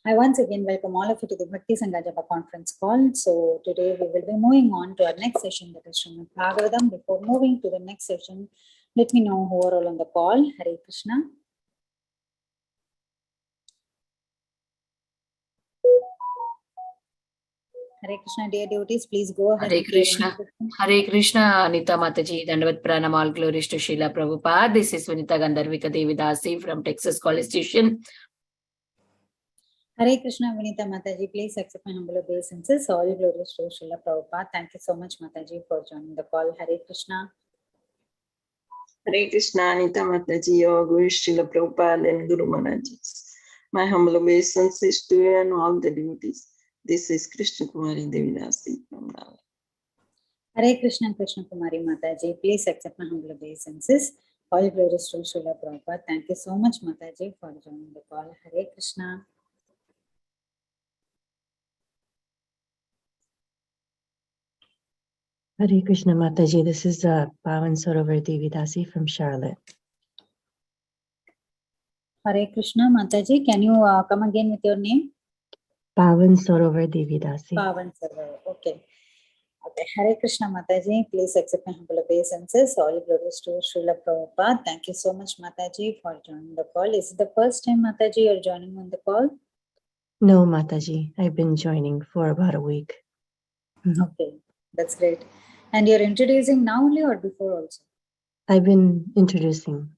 I once again welcome all of you to the Bhakti Sangha Japa conference call. So today we will be moving on to our next session, that is Srimad Bhagavatam. Before moving to the next session, let me know who are all on the call. Hare Krishna. Hare Krishna, dear devotees, please go ahead. Hare Krishna, Anita Mataji, Dandavat Pranam, all glories to Srila Prabhupada. This is Vinita Gandharvika Devidasi from Texas College Station. Hare Krishna, Vinita Mataji, please accept my humble obeisances. All glories to Srila Prabhupada. Thank you so much, Mataji, for joining the call. Hare Krishna. Hare Krishna, Anita Mataji, all glories to Srila Prabhupada and Guru Maharaj. My humble obeisances to you and all the devotees. This is Krishna Kumari Devidasi from Nala. Hare Krishna, Krishna Kumari Mataji, please accept my humble obeisances. All glories to Srila Prabhupada. Thank you so much, Mataji, for joining the call. Hare Krishna. Hare Krishna Mataji, this is Pavan Sarovar Devidasi from Charlotte. Hare Krishna Mataji, can you come again with your name? Pavan Sarovar Devidasi. Pavan Sarovar, okay. Okay, Hare Krishna Mataji, please accept my humble obeisances. All glories to Srila Prabhupada. Thank you so much, Mataji, for joining the call. Is it the first time, Mataji, you're joining on the call? No, Mataji, I've been joining for about a week. Okay, that's great. And you're introducing now only or before also? I've been introducing.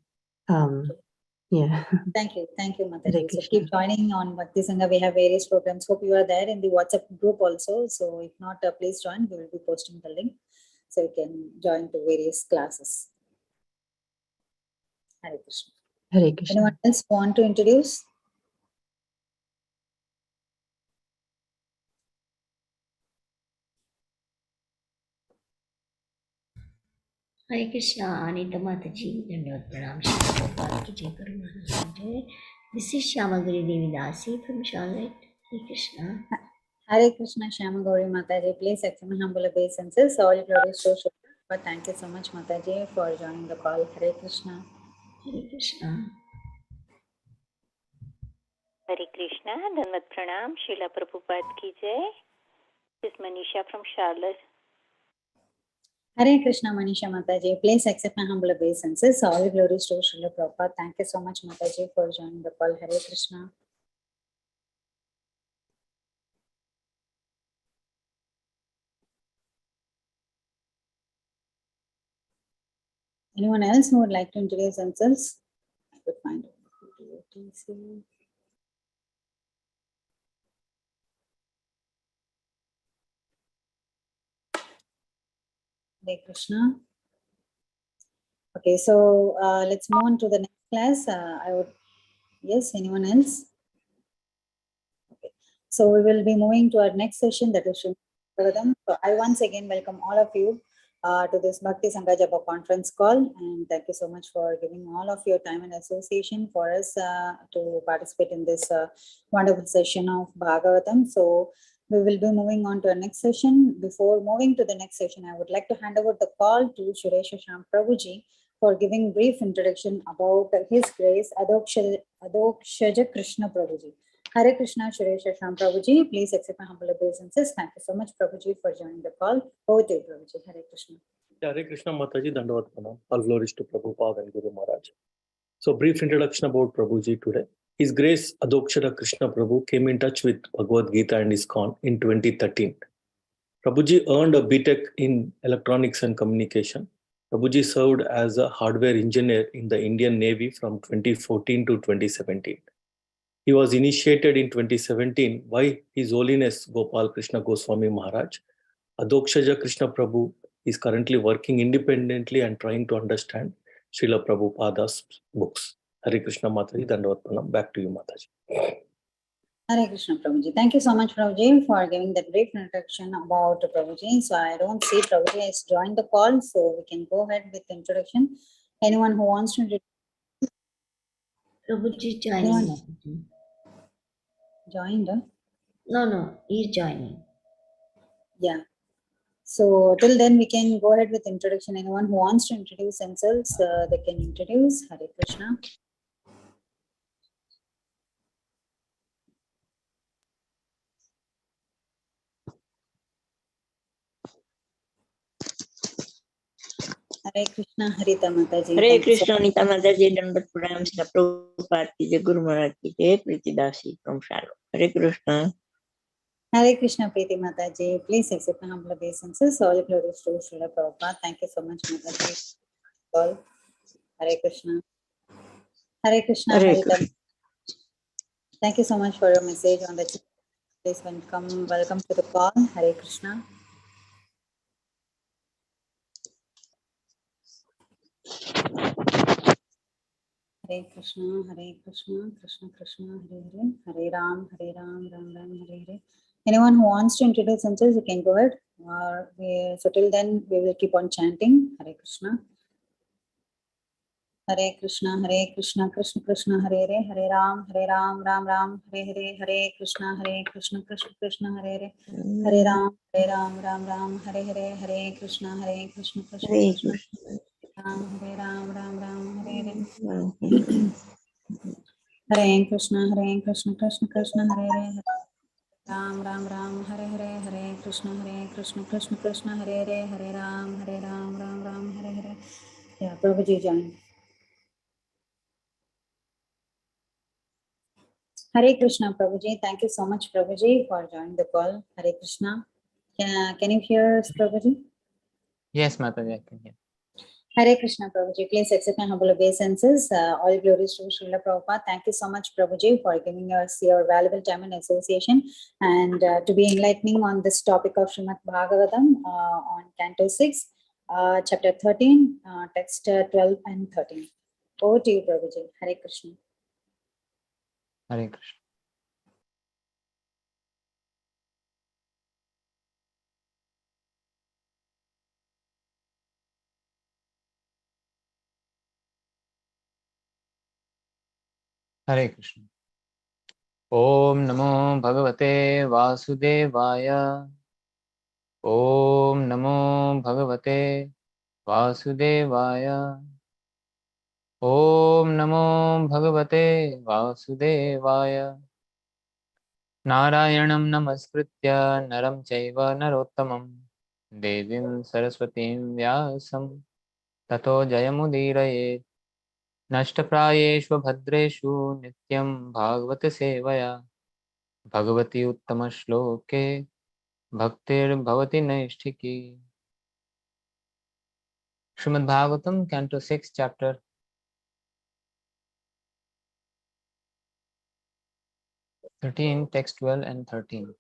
Yeah. Thank you, Mataji. So keep joining on Bhakti Sangha. We have various programs. Hope you are there in the WhatsApp group also. So if not, please join. We will be posting the link so you can join to various classes. Hare Krishna. Hare Krishna. Anyone else want to introduce? Hare Krishna, Anita Mataji, Dandavat Pranam, Srila Prabhupada ki Jai Guru Maharaj. This is Shyamagauri Devidasi from Charlotte. Hare Krishna. Hare Krishna, Shyamagauri Mataji. Please accept my humble obeisances. All glories to Srila Prabhupada. Thank you so much, Mataji, for joining the call. Hare Krishna. Hare Krishna. Hare Krishna, Dandavat Pranam, Srila Prabhupada ki Jai. This is Manisha from Charlotte. Hare Krishna, Manisha Mataji. Please accept my humble obeisances. All glories to Srila Prabhupada. Thank you so much, Mataji, for joining the call. Hare Krishna. Anyone else who would like to introduce themselves? I could find it. Hare Krishna. Okay, so let's move on to the next class. Yes, anyone else? Okay, so we will be moving to our next session, that is Srimad Bhagavatam. So I once again welcome all of you to this Bhakti Sangha Japa conference call, and thank you so much for giving all of your time and association for us to participate in this wonderful session of Bhagavatam. So we will be moving on to our next session. Before moving to the next session, I would like to hand over the call to Suresha Sham Prabhuji for giving brief introduction about His Grace Adhokshaja Krishna Prabhuji. Hare Krishna, Suresha Sham Prabhuji. Please accept my humble obeisances. Thank you so much, Prabhuji, for joining the call. Over to you, Prabhuji. Hare Krishna. Hare Krishna, Mataji, Dandavat Pranam. All glories to Prabhupada and Guru Maharaj. So, brief introduction about Prabhuji today. His Grace Adhokshaja Krishna Prabhu came in touch with Bhagavad Gita and ISKCON in 2013. Prabhuji earned a BTech in Electronics and Communication. Prabhuji served as a hardware engineer in the Indian Navy from 2014 to 2017. He was initiated in 2017 by His Holiness Gopal Krishna Goswami Maharaj. Adhokshaja Krishna Prabhu is currently working independently and trying to understand Srila Prabhupada's books. Hare Krishna Mataji, Dandavat Pranam. Back to you, Mataji. Hare Krishna, Prabhuji. Thank you so much, Prabhuji, for giving that brief introduction about Prabhuji. So I don't see Prabhuji has joined the call, so we can go ahead with the introduction. Anyone who wants to Prabhuji joining. Joined? No, he's joining. Yeah. So till then we can go ahead with introduction. Anyone who wants to introduce themselves, they can introduce. Hare Krishna. Hare Krishna, Harita Mataji. Hare Thank you so Krishna, Nita Mataji, Dandavat Pranam, Srila Prabhupada ki jai, Guru Maharaj ki jai, Preeti Dasi from Charlotte. Hare Krishna. Hare Krishna, Preeti Mataji. Please accept my humble obeisances. All glories to Srila Prabhupada. Thank you so much, Mataji. All. Hare Krishna. Hare Krishna, Hare Harita. Krishna. Thank you so much for your message on the chat. Please welcome to the call. Hare Krishna. Hare Krishna, Hare Krishna, Krishna Krishna, Hare Hare, Hare Ram, Ram Ram, Hare Hare. Anyone who wants to introduce themselves, you can go ahead. So till then, we will keep on chanting. Hare Krishna. Hare Krishna, Krishna Krishna, Hare Hare, Hare Ram, Ram Ram, Hare Hare, Hare Krishna, Krishna Krishna, Hare Hare, Hare Ram, Ram Ram, Hare Hare, Hare Krishna, Krishna Hare Krishna, Hare Ram Ram, Hare Hare. Krishna. Hare Krishna, Krishna Krishna, Hare Hare, Ram Ram, Hare Hare, Hare Krishna, Krishna Hare Hare, Hare Ram, Ram, Hare Hare. Yeah, Prabhuji join. Hare Krishna, Prabhuji. Thank you so much, Prabhuji, for joining the call. Hare Krishna. Can you hear us, Prabhuji? Yes, Mataji, I can hear. Hare Krishna, Prabhuji. Please accept my humble obeisances. All glories to Srila Prabhupada. Thank you so much, Prabhuji, for giving us your valuable time and association and to be enlightening on this topic of Srimad Bhagavatam on Canto 6, Chapter 13, Text 12 and 13. Over to you, Prabhuji. Hare Krishna. Hare Krishna. Hare Krishna. Om Namo Bhagavate Vasudevaya. Om Namo Bhagavate Vasudevaya. Om Namo Bhagavate Vasudevaya. Narayanam Namaskritya Naram Chaiva Narottamam Devim Saraswatim Vyasam Tato Jayamudiraye. नष्टप्रायेषु भद्रेषु नित्यं भागवत सेवया भगवती उत्तम श्लोके भक्तिर्भवति नैष्ठिकी. Srimad Bhagavatam, Canto 6, Chapter 13, Text 12 and 13.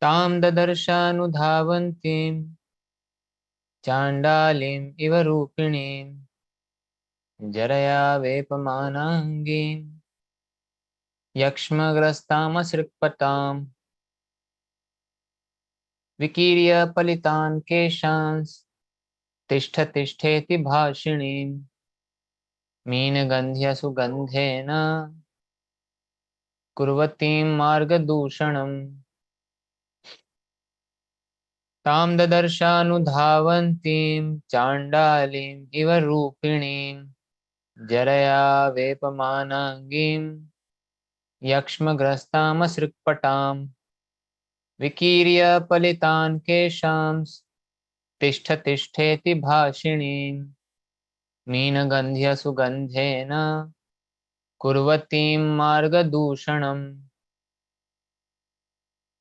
तां ददर्शानुधावन्तीं चाण्डालीम् इव रूपिणीं जरया वेपमानाङ्गीं यक्ष्मग्रस्तामसृक्पटाम् विकीर्य पलितान् केशांस् तिष्ठ तिष्ठेति भाषिणीम् मीनगन्ध्य सुगन्धेन कुर्वतीं मार्गदूषणम्. तां ददर्शानुधावन्तीं चाण्डालीम् इव रूपिणीं जरया वेपमानाङ्गीं यक्ष्मग्रस्तामसृक्पटाम् विकीर्य पलितान् केशांस् तिष्ठ तिष्ठेति भाषिणीम् मीनगन्ध्य सुगन्धेन कुर्वतीं मार्गदूषणम्.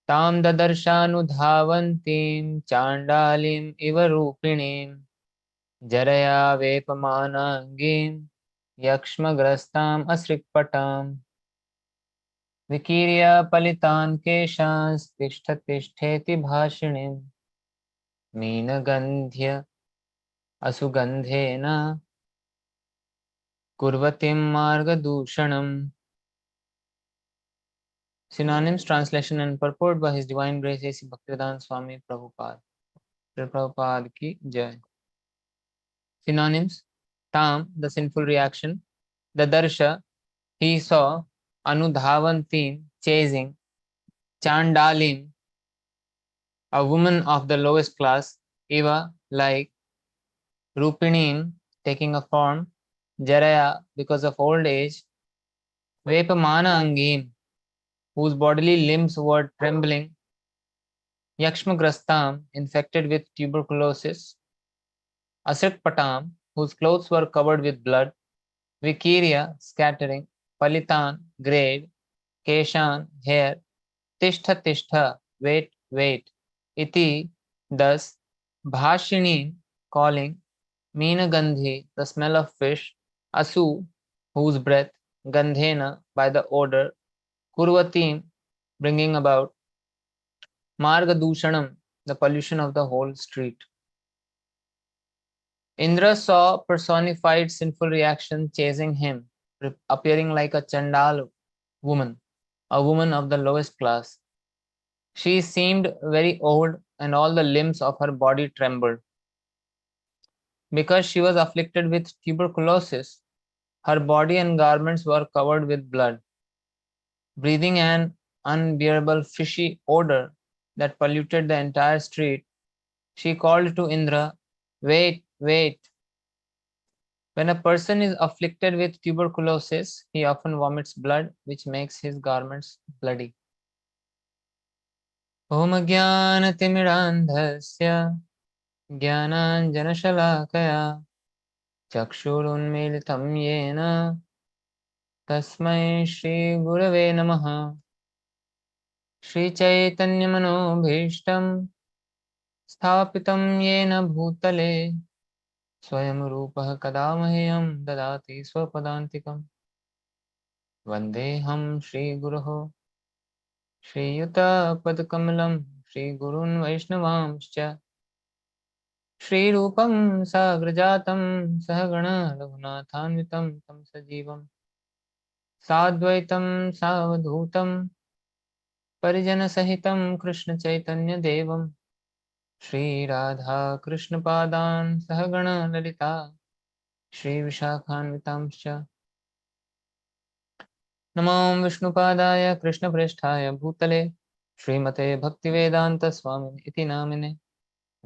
तां ददर्शानुधावन्तीं चाण्डालीम् इव रूपिणीं जरया वेपमानाङ्गीं यक्ष्मग्रस्ताम् असृक्पटाम् विकीर्य पलितान् केशांस् तिष्ठ तिष्ठेति भाषिणीं मीनगन्ध्य असुगन्धेन कुर्वतीं मार्गदूषणम्. Synonyms, translation and purport by His Divine Grace A.C. Bhaktivedanta Swami Prabhupada. Prabhupada ki jai. Synonyms: Tam, the sinful reaction; Dadarsha, he saw; Anudhavantim, chasing; Chandalim, a woman of the lowest class; Eva, like; Rupinim, taking a form; Jaraya, because of old age, Vepamana Angim, whose bodily limbs were trembling, Yakshmagrastam, infected with tuberculosis, Asritpatam, whose clothes were covered with blood, Vikirya, scattering, Palitan, grave, Keshan, hair, Tishtha, Tishtha, wait, wait, Iti, thus, Bhashini, calling, Meenagandhi, the smell of fish, Asu, whose breath, Gandhena, by the odor, Kurvatim, bringing about, Margadushanam, the pollution of the whole street. Indra saw personified sinful reaction chasing him, appearing like a Chandal woman, a woman of the lowest class. She seemed very old, and all the limbs of her body trembled. Because she was afflicted with tuberculosis, her body and garments were covered with blood. Breathing an unbearable fishy odor that polluted the entire street, she called to Indra, "Wait, wait." When a person is afflicted with tuberculosis, he often vomits blood, which makes his garments bloody. Om Jnanatimidandhasya Jnananjanashalakaya Chakshurunmilitam Yena Tasmai Shri Gurave Namaha Shri Chaitanya Manobhishtam Sthapitam Yena Bhutale Swayam Rupah Kadamahyam Dadati Swapadantikam Vandeham Shri Guruho Shriyuta Padkamalam Shri Gurun Vaishnavamscha Shri Rupam Sagrajatam Sahagana Raghunathanvitam Tam Sajivam Sadvaitam Savadhutam Parijana Sahitam Krishna Chaitanya Devam Shri Radha Krishna Padan Sahagana Lalita Shri Vishakhanvitamscha Namo Vishnupadaya Krishna Presthaya Bhutale Srimate Bhaktivedanta Swami Iti Namine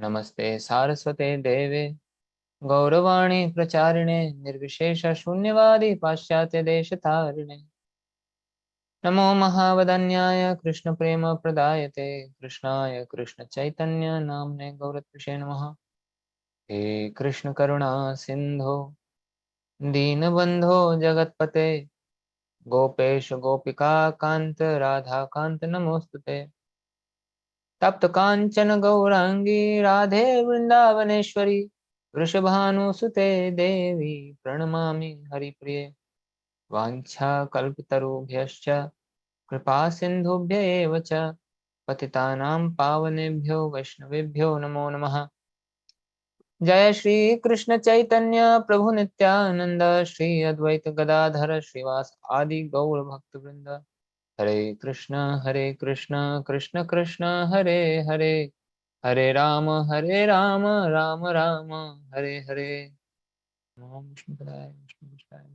Namaste Saraswate Deve Gauravani Pracharine Nirvishesha Shunyavadi Paschatya Deshatarine Namo Mahavadanyaya Krishna Prema Pradayate Krishnaya Krishna Chaitanya Namne Gauratrishe Namaha He Krishna Karuna Sindho Deenabandho Jagatpate Gopesh Gopika Kanta Radha Kanta Namostute Tapta Kanchana Gaurangi Radhe Vrindavaneshwari Vrishabhanusute Devi Pranamami Haripriye Vancha Kalpatarubhyascha Kripa Sindhubhya eva cha Patitanam Pavanebhyo Vaishnavebhyo Namo Namaha Jaya Shri Krishna Chaitanya Prabhu Nityananda Shri Advaita Gadadhara Srivas Adi Gaur Bhakta Vrinda Hare Krishna Krishna Krishna Hare Hare Hare Rama Rama Rama Hare Hare Om Vishnu Padaya Vishnu Padaya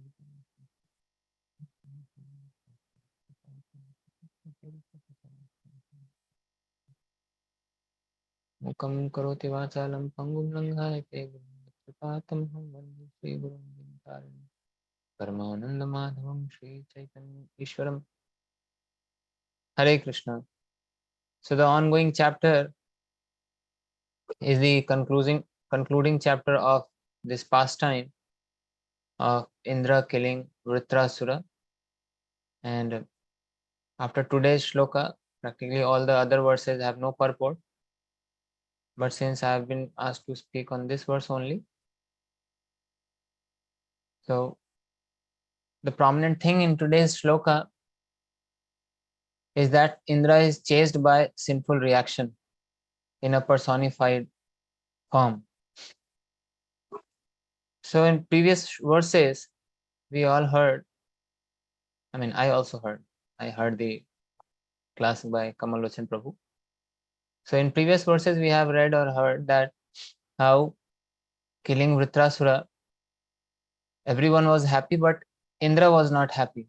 Mukam karoti vachalam pangum langhayate Kripatamham vande Shri Guru Paramananda Madhavam Shri Chaitanya Ishwaram Hare Krishna. So the ongoing chapter is the concluding chapter of this pastime of Indra killing Vritrasura. And after today's shloka, practically all the other verses have no purport. But since I have been asked to speak on this verse only, so the prominent thing in today's shloka is that Indra is chased by sinful reaction in a personified form. So in previous verses, we all heard, I also heard, I heard the class by Kamalochan Prabhu. So in previous verses, we have read or heard that how killing Vritrasura, everyone was happy, but Indra was not happy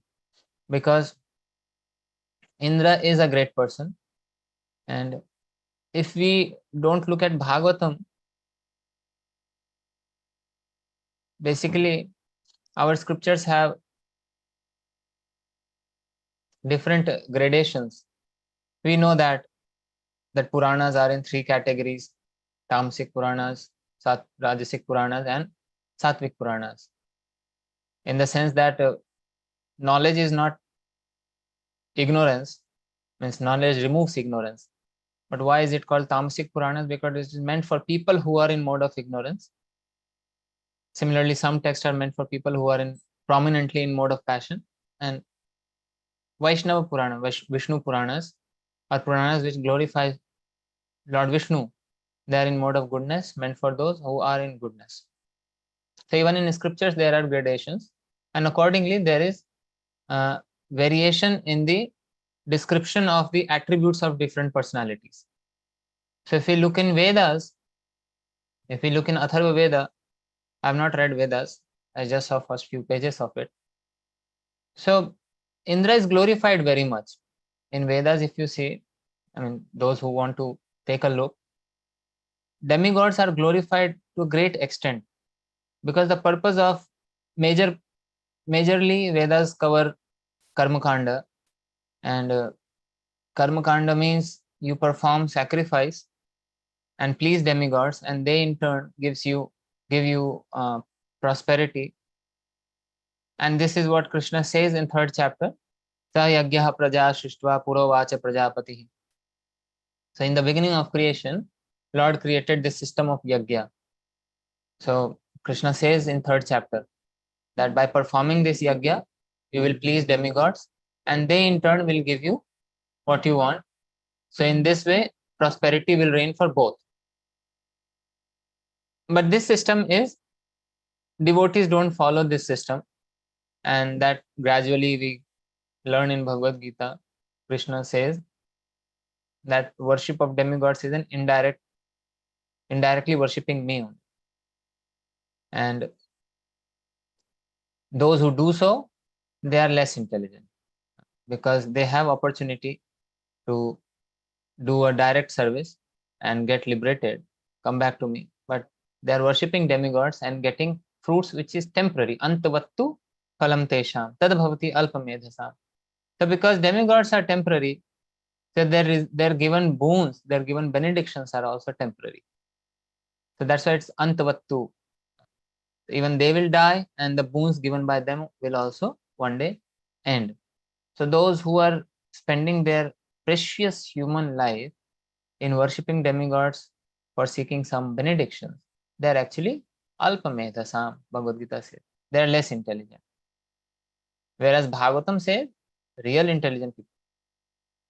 because Indra is a great person. And if we don't look at Bhagavatam, basically our scriptures have different gradations. We know that Puranas are in 3 categories: Tamasic Puranas, Rajasic Puranas, and Sattvic Puranas. In the sense that knowledge is not ignorance, means knowledge removes ignorance. But why is it called Tamasic Puranas? Because it is meant for people who are in mode of ignorance. Similarly, some texts are meant for people who are prominently in mode of passion. And Vaishnava Purana, Vishnu Puranas are Puranas which glorify Lord Vishnu. They are in mode of goodness, meant for those who are in goodness. So even in scriptures, there are gradations, and accordingly, there is variation in the description of the attributes of different personalities. So if we look in Vedas, if we look in Atharva Veda, I have not read Vedas, I just saw first few pages of it. So Indra is glorified very much. In Vedas, if you see, I mean, those who want to take a look, demigods are glorified to a great extent, because the purpose of majorly Vedas cover Karma Kanda, and Karma Kanda means you perform sacrifice and please demigods, and they in turn give you prosperity. And this is what Krishna says in 3rd chapter. Sa yagyaha praja shishtva purovacha prajapati. So in the beginning of creation, Lord created this system of yagya. So Krishna says in 3rd chapter that by performing this yagya, you will please demigods, and they in turn will give you what you want. So in this way, prosperity will reign for both. But this system is, devotees don't follow this system, and that gradually we learn in Bhagavad Gita. Krishna says that worship of demigods is an indirectly worshipping me only. And those who do so, they are less intelligent, because they have opportunity to do a direct service and get liberated, come back to me. But they are worshipping demigods and getting fruits which is temporary. Antavattu phalam tesham tad bhavati alpamedhasam. So because demigods are temporary, so they're given boons, they're given benedictions are also temporary. So that's why it's antavattu. Even they will die, and the boons given by them will also one day end. So those who are spending their precious human life in worshipping demigods for seeking some benedictions, they are actually alpamedhasam, Bhagavad Gita says. They are less intelligent. Whereas Bhagavatam says, real intelligent people.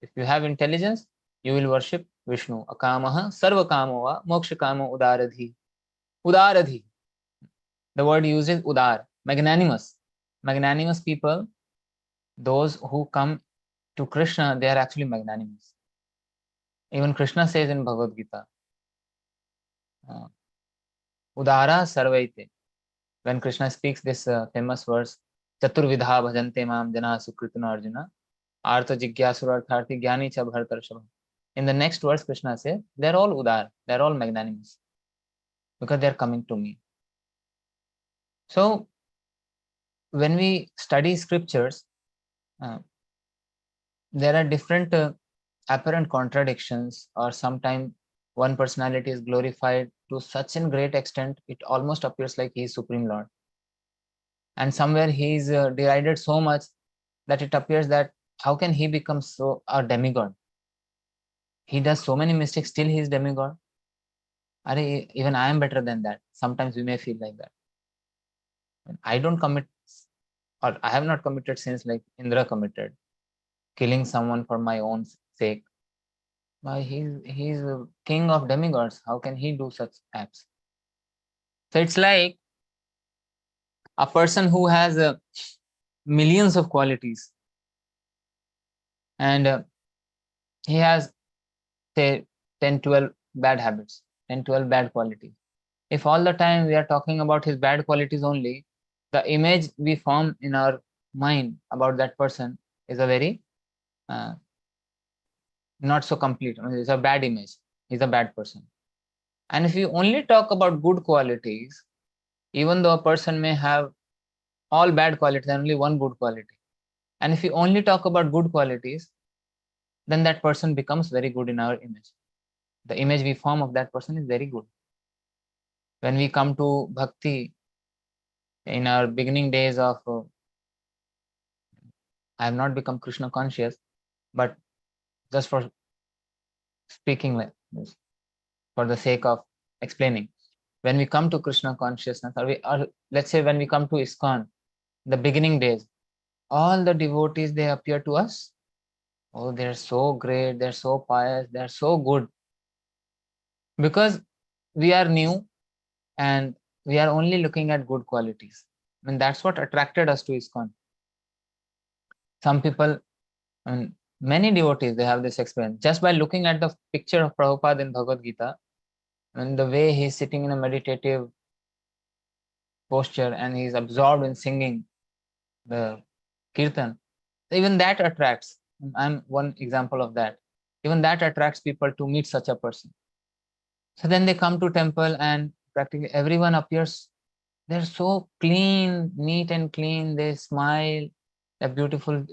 If you have intelligence, you will worship Vishnu. Akamaha sarva kamova moksha kamo udaradhi. Udaradhi. The word used is udar, magnanimous. Magnanimous people, those who come to Krishna, they are actually magnanimous. Even Krishna says in Bhagavad Gita, Udara sarvaite. When Krishna speaks this famous verse, Chaturvidha bhajante mam jana sukrituna arjuna, artha jigyasura artharthi jnani cha bhartarshava. In the next verse, Krishna says, they're all udar, they're all magnanimous, because they're coming to me. So, when we study scriptures, there are different apparent contradictions, or sometimes one personality is glorified to such a great extent, it almost appears like he is Supreme Lord. And somewhere he is derided so much that it appears that how can he become so a demigod? He does so many mistakes, still he is demigod. Even I am better than that. Sometimes we may feel like that. I don't commit, or I have not committed sins like Indra committed, killing someone for my own sake. Why, he's a king of demigods. How can he do such acts? So it's like a person who has millions of qualities, and he has, say, 10, 12 bad habits, 10, 12 bad qualities. If all the time we are talking about his bad qualities only, the image we form in our mind about that person is a very not so complete. It's a bad image. He's a bad person. And if you only talk about good qualities, even though a person may have all bad qualities and only one good quality. And if we only talk about good qualities, then that person becomes very good in our image. The image we form of that person is very good. When we come to bhakti, in our beginning days of, I have not become Krishna conscious, but just for speaking like this, for the sake of explaining, when we come to Krishna consciousness, or let's say when we come to ISKCON, the beginning days, all the devotees, they appear to us, oh, they're so great, they're so pious, they're so good. Because we are new and we are only looking at good qualities. I mean, that's what attracted us to ISKCON. Some people, I mean, many devotees, they have this experience. Just by looking at the picture of Prabhupada in Bhagavad Gita, and the way he's sitting in a meditative posture and he's absorbed in singing the kirtan, even that attracts. I'm one example of that. Even that attracts people to meet such a person. So then they come to temple and practically everyone appears, they're so clean, neat and clean. They smile, they're beautiful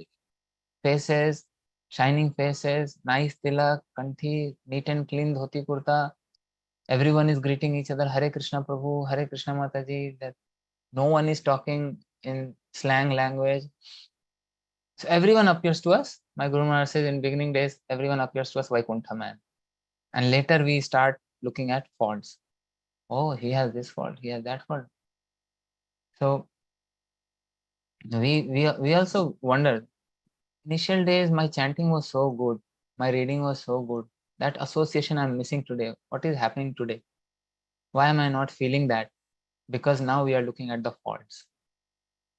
faces, shining faces, nice tilak, kanthi, neat and clean dhoti kurta. Everyone is greeting each other, Hare Krishna Prabhu, Hare Krishna Mataji. That no one is talking in slang language. So everyone appears to us. My Guru Maharaj says in beginning days, everyone appears to us Vaikuntha man. And later we start looking at faults. Oh, he has this fault, he has that fault. So we also wonder, initial days my chanting was so good, my reading was so good. That association I'm missing today. What is happening today? Why am I not feeling that? Because now we are looking at the faults.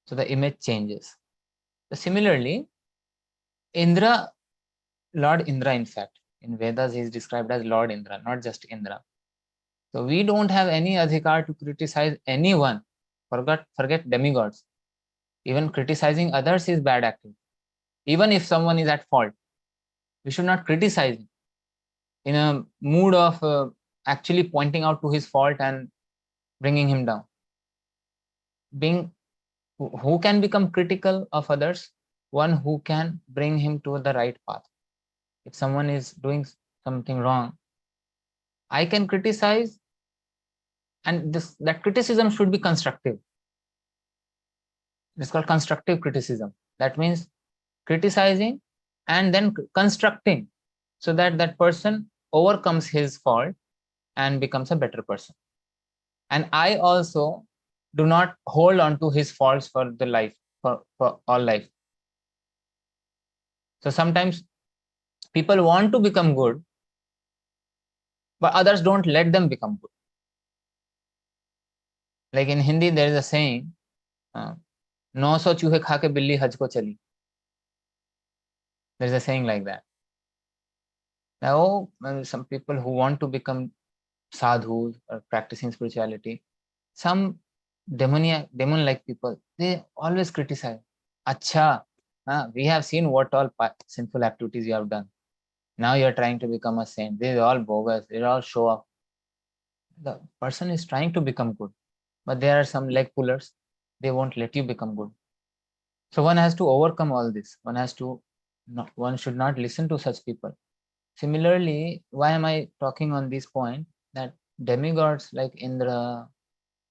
So the image changes. So similarly, Indra, Lord Indra, in fact, in Vedas he is described as Lord Indra, not just Indra. So we don't have any adhikar to criticize anyone. Forget demigods. Even criticizing others is bad acting. Even if someone is at fault, we should not criticize him in a mood of actually pointing out to his fault and bringing him down. Who can become critical of others? One who can bring him to the right path. If someone is doing something wrong, I can criticize, and that criticism should be constructive. It's called constructive criticism. That means criticizing and then constructing, so that that person overcomes his fault and becomes a better person. And I also do not hold on to his faults for the life, for all life. So sometimes people want to become good, but others don't let them become good. Like in Hindi, there is a saying, 900 चूहे खा के बिल्ली हज को चली. There is a saying like that. Now, some people who want to become sadhus or practicing spirituality, some demon-like people, they always criticize. Acha, we have seen what all sinful activities you have done. Now you are trying to become a saint. This is all bogus. They all show off. The person is trying to become good, but there are some leg pullers. They won't let you become good. So one has to overcome all this. One should not listen to such people. Similarly, why am I talking on this point? That demigods like Indra,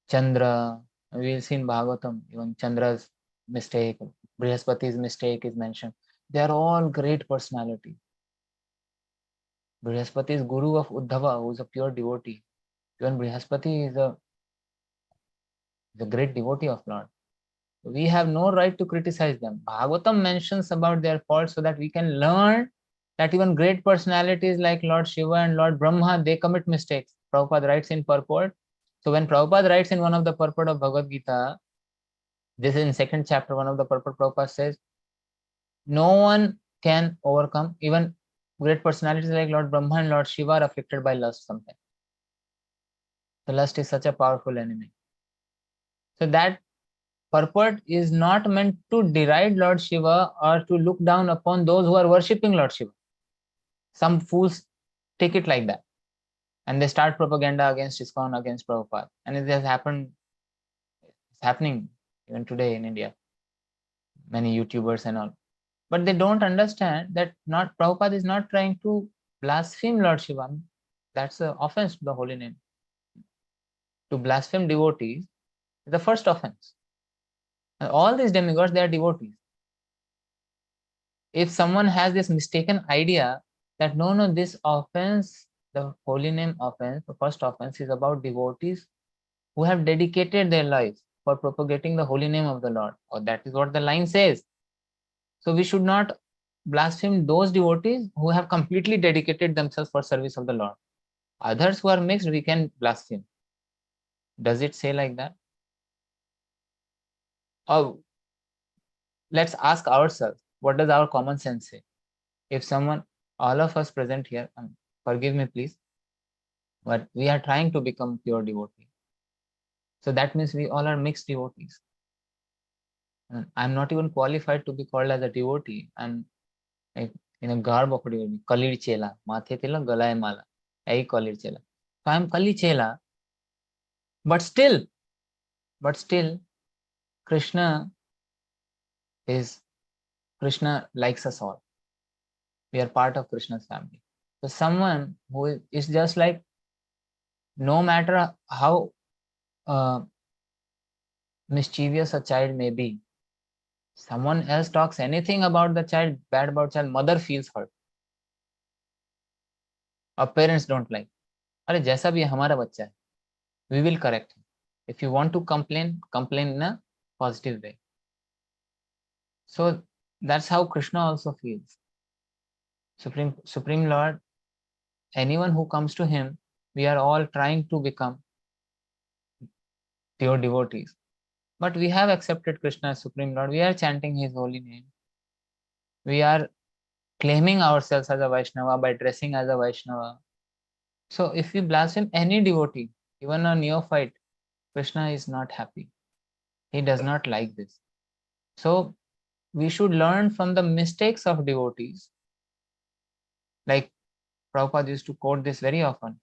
Chandra, we will see in Bhagavatam, even Chandra's mistake, Brihaspati's mistake is mentioned. They are all great personalities. Brihaspati is guru of Uddhava, who is a pure devotee. Even Brihaspati is a great devotee of Lord. We have no right to criticize them. Bhagavatam mentions about their faults so that we can learn that even great personalities like Lord Shiva and Lord Brahma, they commit mistakes. Prabhupada writes in purport. So when Prabhupada writes in one of the purport of Bhagavad Gita, this is in second chapter, one of the purport, Prabhupada says, no one can overcome, even great personalities like Lord Brahma and Lord Shiva are afflicted by lust sometimes. The lust is such a powerful enemy. So that purport is not meant to deride Lord Shiva or to look down upon those who are worshipping Lord Shiva. Some fools take it like that. And they start propaganda against ISKCON, against Prabhupada. And it has happened, it's happening even today in India, many YouTubers and all. But they don't understand that not Prabhupada is not trying to blaspheme Lord Shiva. That's an offense to the holy name. To blaspheme devotees is the first offense. And all these demigods, they are devotees. If someone has this mistaken idea that no, this offense, the holy name offense, the first offense is about devotees who have dedicated their lives for propagating the holy name of the Lord, or that is what the line says. So we should not blaspheme those devotees who have completely dedicated themselves for service of the Lord. Others who are mixed, we can blaspheme. Does it say like that? Or let's ask ourselves, what does our common sense say? If someone, all of us present here, forgive me please, but we are trying to become pure devotee. So that means we all are mixed devotees. And I'm not even qualified to be called as a devotee. I'm like in a garb of a devotee. Kalir Chela, Mathe Tila, Galay Mala, Ai Kalir Chela. So I'm Kali Chela, but still, Krishna likes us all. We are part of Krishna's family. So someone who is just like, no matter how mischievous a child may be, someone else talks anything about the child, bad about child, mother feels hurt. Our parents don't like. अरे जैसा भी हमारा बच्चा है, we will correct him. If you want to complain in a positive way. So that's how Krishna also feels. Supreme Lord, anyone who comes to him, we are all trying to become pure devotees. But we have accepted Krishna as Supreme Lord. We are chanting his holy name. We are claiming ourselves as a Vaishnava by dressing as a Vaishnava. So if we blaspheme any devotee, even a neophyte, Krishna is not happy. He does not like this. So we should learn from the mistakes of devotees. Like Prabhupada used to quote this very often.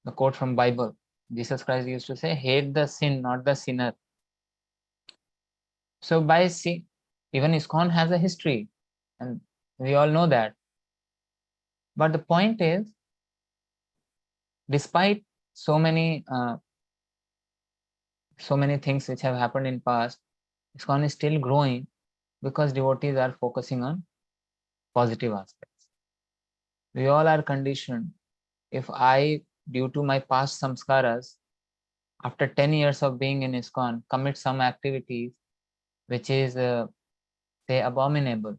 The quote from Bible. Jesus Christ used to say, hate the sin, not the sinner. So by see, even ISKCON has a history, and we all know that. But the point is, despite so many things which have happened in past, ISKCON is still growing because devotees are focusing on positive aspects. We all are conditioned. If I, due to my past samskaras, after 10 years of being in ISKCON, commit some activities which is, say, abominable,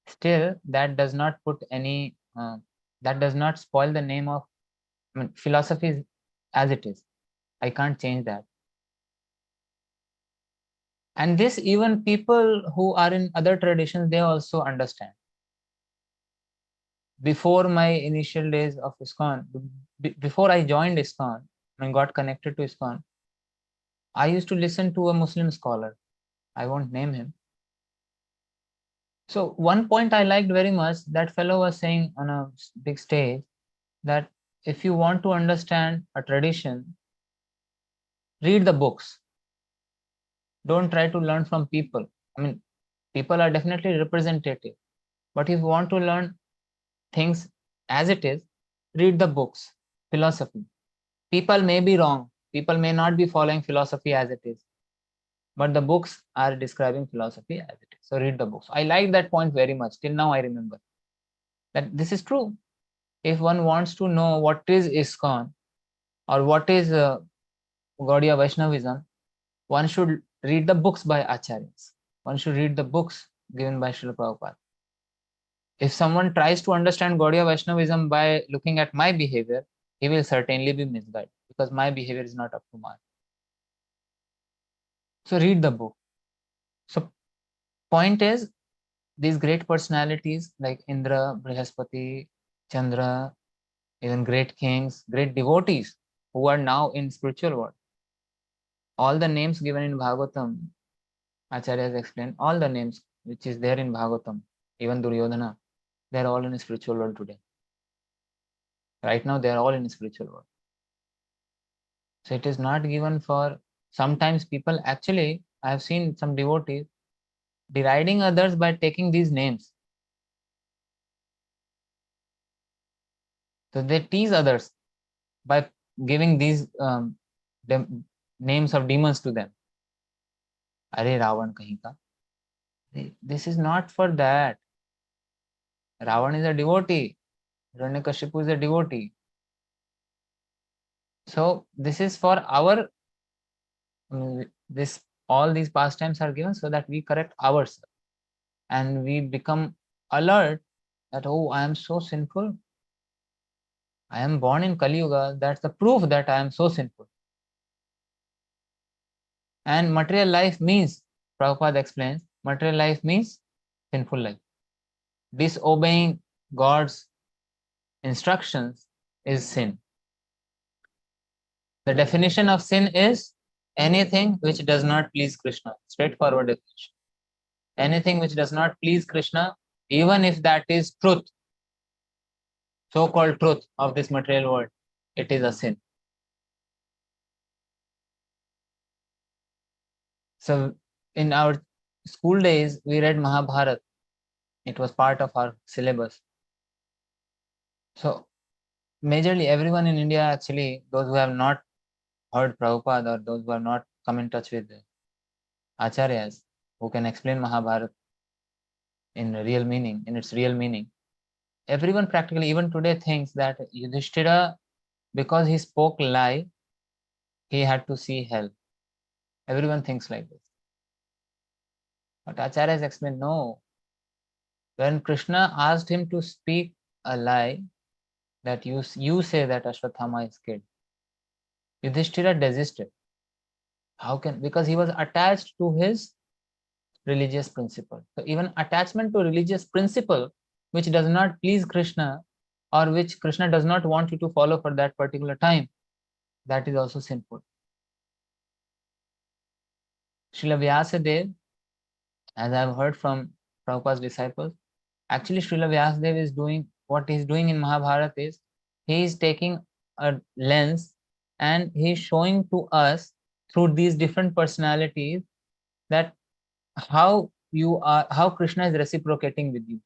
still that does not put any, that does not spoil the name of, philosophy as it is. I can't change that. And this, even people who are in other traditions, they also understand. Before my initial days of ISKCON, before I joined ISKCON and got connected to ISKCON, I used to listen to a Muslim scholar. I won't name him. So one point I liked very much, that fellow was saying on a big stage that if you want to understand a tradition, read the books. Don't try to learn from people. People are definitely representative, but if you want to learn things as it is, read the books, philosophy. People may be wrong. People may not be following philosophy as it is, but the books are describing philosophy as it is. So read the books. I like that point very much. Till now I remember that this is true. If one wants to know what is ISKCON or what is Gaudiya Vaishnavism, one should read the books by Acharyas. One should read the books given by Srila Prabhupada. If someone tries to understand Gaudiya Vaishnavism by looking at my behavior, he will certainly be misled because my behavior is not up to mark. So read the book. So point is, these great personalities like Indra, Brihaspati, Chandra, even great kings, great devotees who are now in spiritual world. All the names given in Bhagavatam, Acharya has explained, all the names which is there in Bhagavatam, even Duryodhana, they are all in the spiritual world today. Right now, they are all in the spiritual world. So it is not given for sometimes people actually, I have seen some devotees deriding others by taking these names. So they tease others by giving these names of demons to them. Are Ravan kahin ka. This is not for that. Ravan is a devotee. Hiranyakashipu is a devotee. So this is for our, all these pastimes are given so that we correct ourselves and we become alert that, oh, I am so sinful. I am born in Kali Yuga. That's the proof that I am so sinful. And material life means, Prabhupada explains, material life means sinful life. Disobeying God's instructions is sin. The definition of sin is anything which does not please Krishna. Straightforward definition. Anything which does not please Krishna, even if that is truth, so-called truth of this material world, it is a sin. So in our school days, we read Mahabharata. It was part of our syllabus. So majorly everyone in India, actually, those who have not heard Prabhupada or those who have not come in touch with the acharyas who can explain Mahabharata in real meaning, in its real meaning, everyone practically even today thinks that Yudhishthira, because he spoke lie, he had to see hell. Everyone thinks like this. But acharyas explain, no. When Krishna asked him to speak a lie, that you say that Ashwatthama is killed, Yudhishthira desisted. How can? Because he was attached to his religious principle. So even attachment to religious principle which does not please Krishna or which Krishna does not want you to follow for that particular time, that is also sinful. Srila Vyasadeva, as I have heard from Prabhupada's disciples, actually Srila Vyasadeva is doing, what he is doing in Mahabharata is, he is taking a lens and he is showing to us through these different personalities that how you are, how Krishna is reciprocating with you.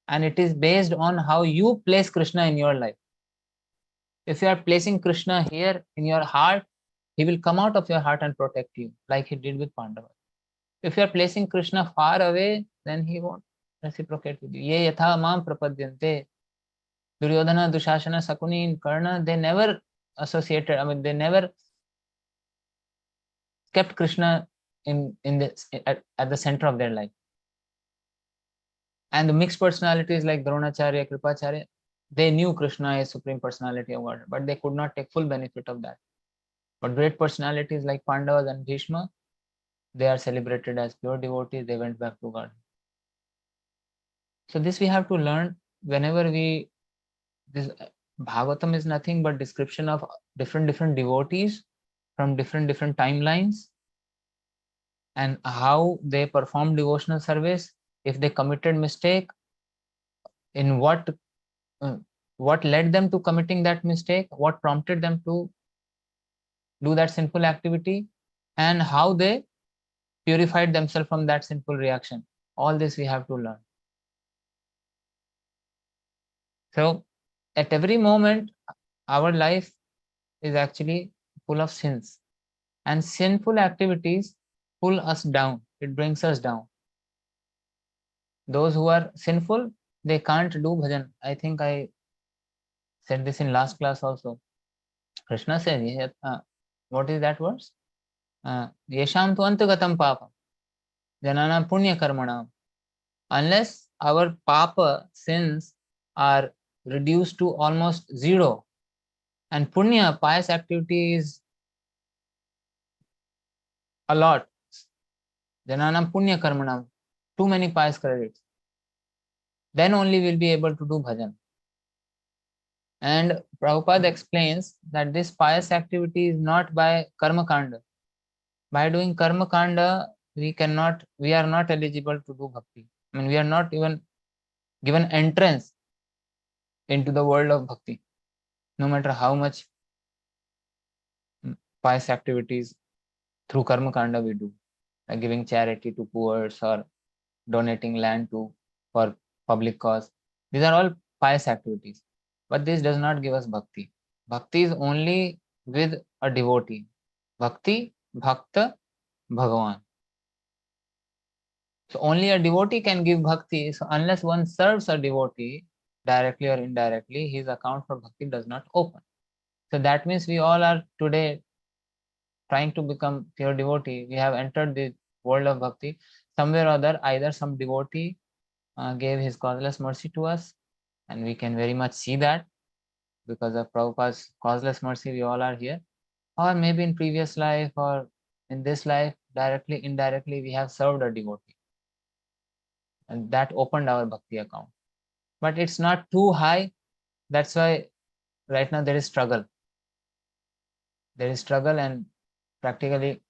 And it is based on how you place Krishna in your life. If you are placing Krishna here in your heart, he will come out of your heart and protect you, like he did with Pandava. If you are placing Krishna far away, then he won't reciprocate with you. Ye yatha mam prapadyante. Duryodhana, Dushasana, Sakuni, and Karna, they never associated, I mean, they never kept Krishna in this, at the center of their life. And the mixed personalities like Dronacharya, Kripacharya, they knew Krishna is Supreme Personality of God, but they could not take full benefit of that. But great personalities like Pandavas and Bhishma, they are celebrated as pure devotees, they went back to God. So this we have to learn whenever we, this Bhagavatam is nothing but description of different devotees from different timelines and how they perform devotional service. If they committed mistake, in what led them to committing that mistake, what prompted them to do that sinful activity, and how they purified themselves from that sinful reaction. All this we have to learn. So at every moment, our life is actually full of sins, and sinful activities pull us down. It brings us down. Those who are sinful, they can't do bhajan. I think I said this in last class also. Krishna says, what is that verse? Yesham tu antagatam papam, jananam punya karmanam. Unless our papa sins are reduced to almost zero, and punya, pious activity, is a lot. Jananam punya karmanam, too many pious credits. Then only we'll be able to do bhajan. And Prabhupada explains that this pious activity is not by karma kanda. By doing karma kanda, we are not eligible to do bhakti. I mean, we are not even given entrance into the world of bhakti, no matter how much pious activities through karma kanda we do, like giving charity to poor or donating land for public cause. These are all pious activities, but this does not give us bhakti. Bhakti is only with a devotee. Bhakti, bhakta, bhagavan. So only a devotee can give bhakti. So unless one serves a devotee directly or indirectly, his account for bhakti does not open. So that means we all are today trying to become pure devotee. We have entered the world of bhakti. Somewhere or other, either some devotee gave his causeless mercy to us, and we can very much see that because of Prabhupada's causeless mercy, we all are here. Or maybe in previous life or in this life, directly, indirectly, we have served a devotee. And that opened our bhakti account. But it's not too high. That's why right now there is struggle. There is struggle, and practically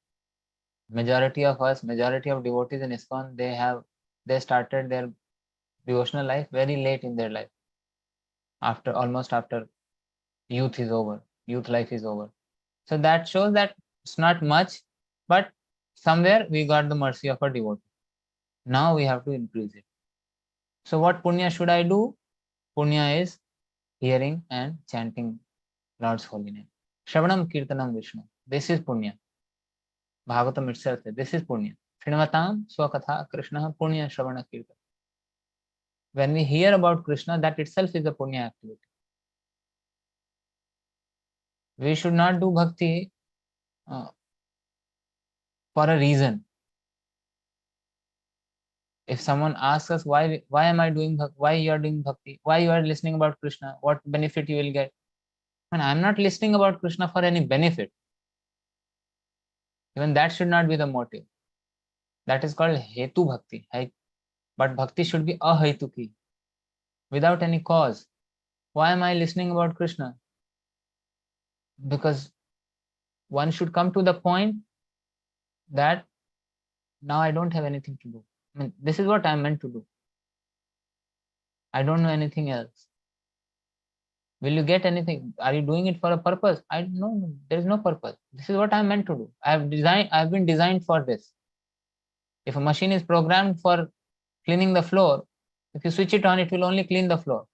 majority of us, majority of devotees in ISKCON, they started their devotional life very late in their life. Almost after youth is over, youth life is over. So that shows that it's not much, but somewhere we got the mercy of a devotee. Now we have to increase it. So what punya should I do? Punya is hearing and chanting Lord's holy name. Shravanam Kirtanam Vishnu. This is punya. Bhagavatam itself says this is punya. Shrinatam Swakatha Krishna Punya Shravana Kirtan. When we hear about Krishna, that itself is a punya activity. We should not do bhakti for a reason. If someone asks us why am I doing bhakti, why you are doing bhakti, why you are listening about Krishna, what benefit you will get, and I'm not listening about Krishna for any benefit. Even that should not be the motive. That is called hetu bhakti. But bhakti should be ahetuki, without any cause. Why am I listening about Krishna? Because one should come to the point that now I don't have anything to do. I mean, this is what I'm meant to do. I don't know anything else. Will you get anything? Are you doing it for a purpose? No, there is no purpose. This is what I'm meant to do. I've been designed for this. If a machine is programmed for cleaning the floor, if you switch it on, it will only clean the floor.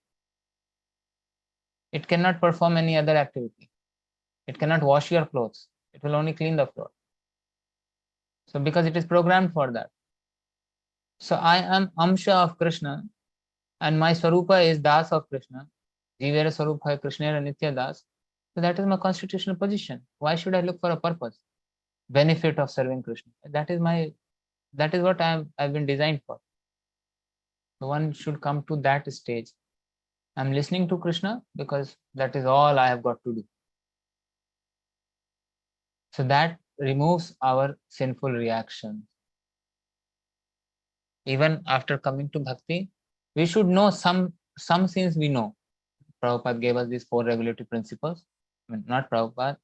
It cannot perform any other activity. It cannot wash your clothes. It will only clean the floor. So because it is programmed for that. So I am Amsha of Krishna, and my Swarupa is Das of Krishna. Jivera Swarupa Krishna Nitya Das. So that is my constitutional position. Why should I look for a purpose? Benefit of serving Krishna. That is what I've been designed for. So one should come to that stage. I'm listening to Krishna because that is all I have got to do. So that removes our sinful reactions. Even after coming to bhakti, we should know some sins we know. Prabhupada gave us these 4 regulatory principles. I mean, not Prabhupada,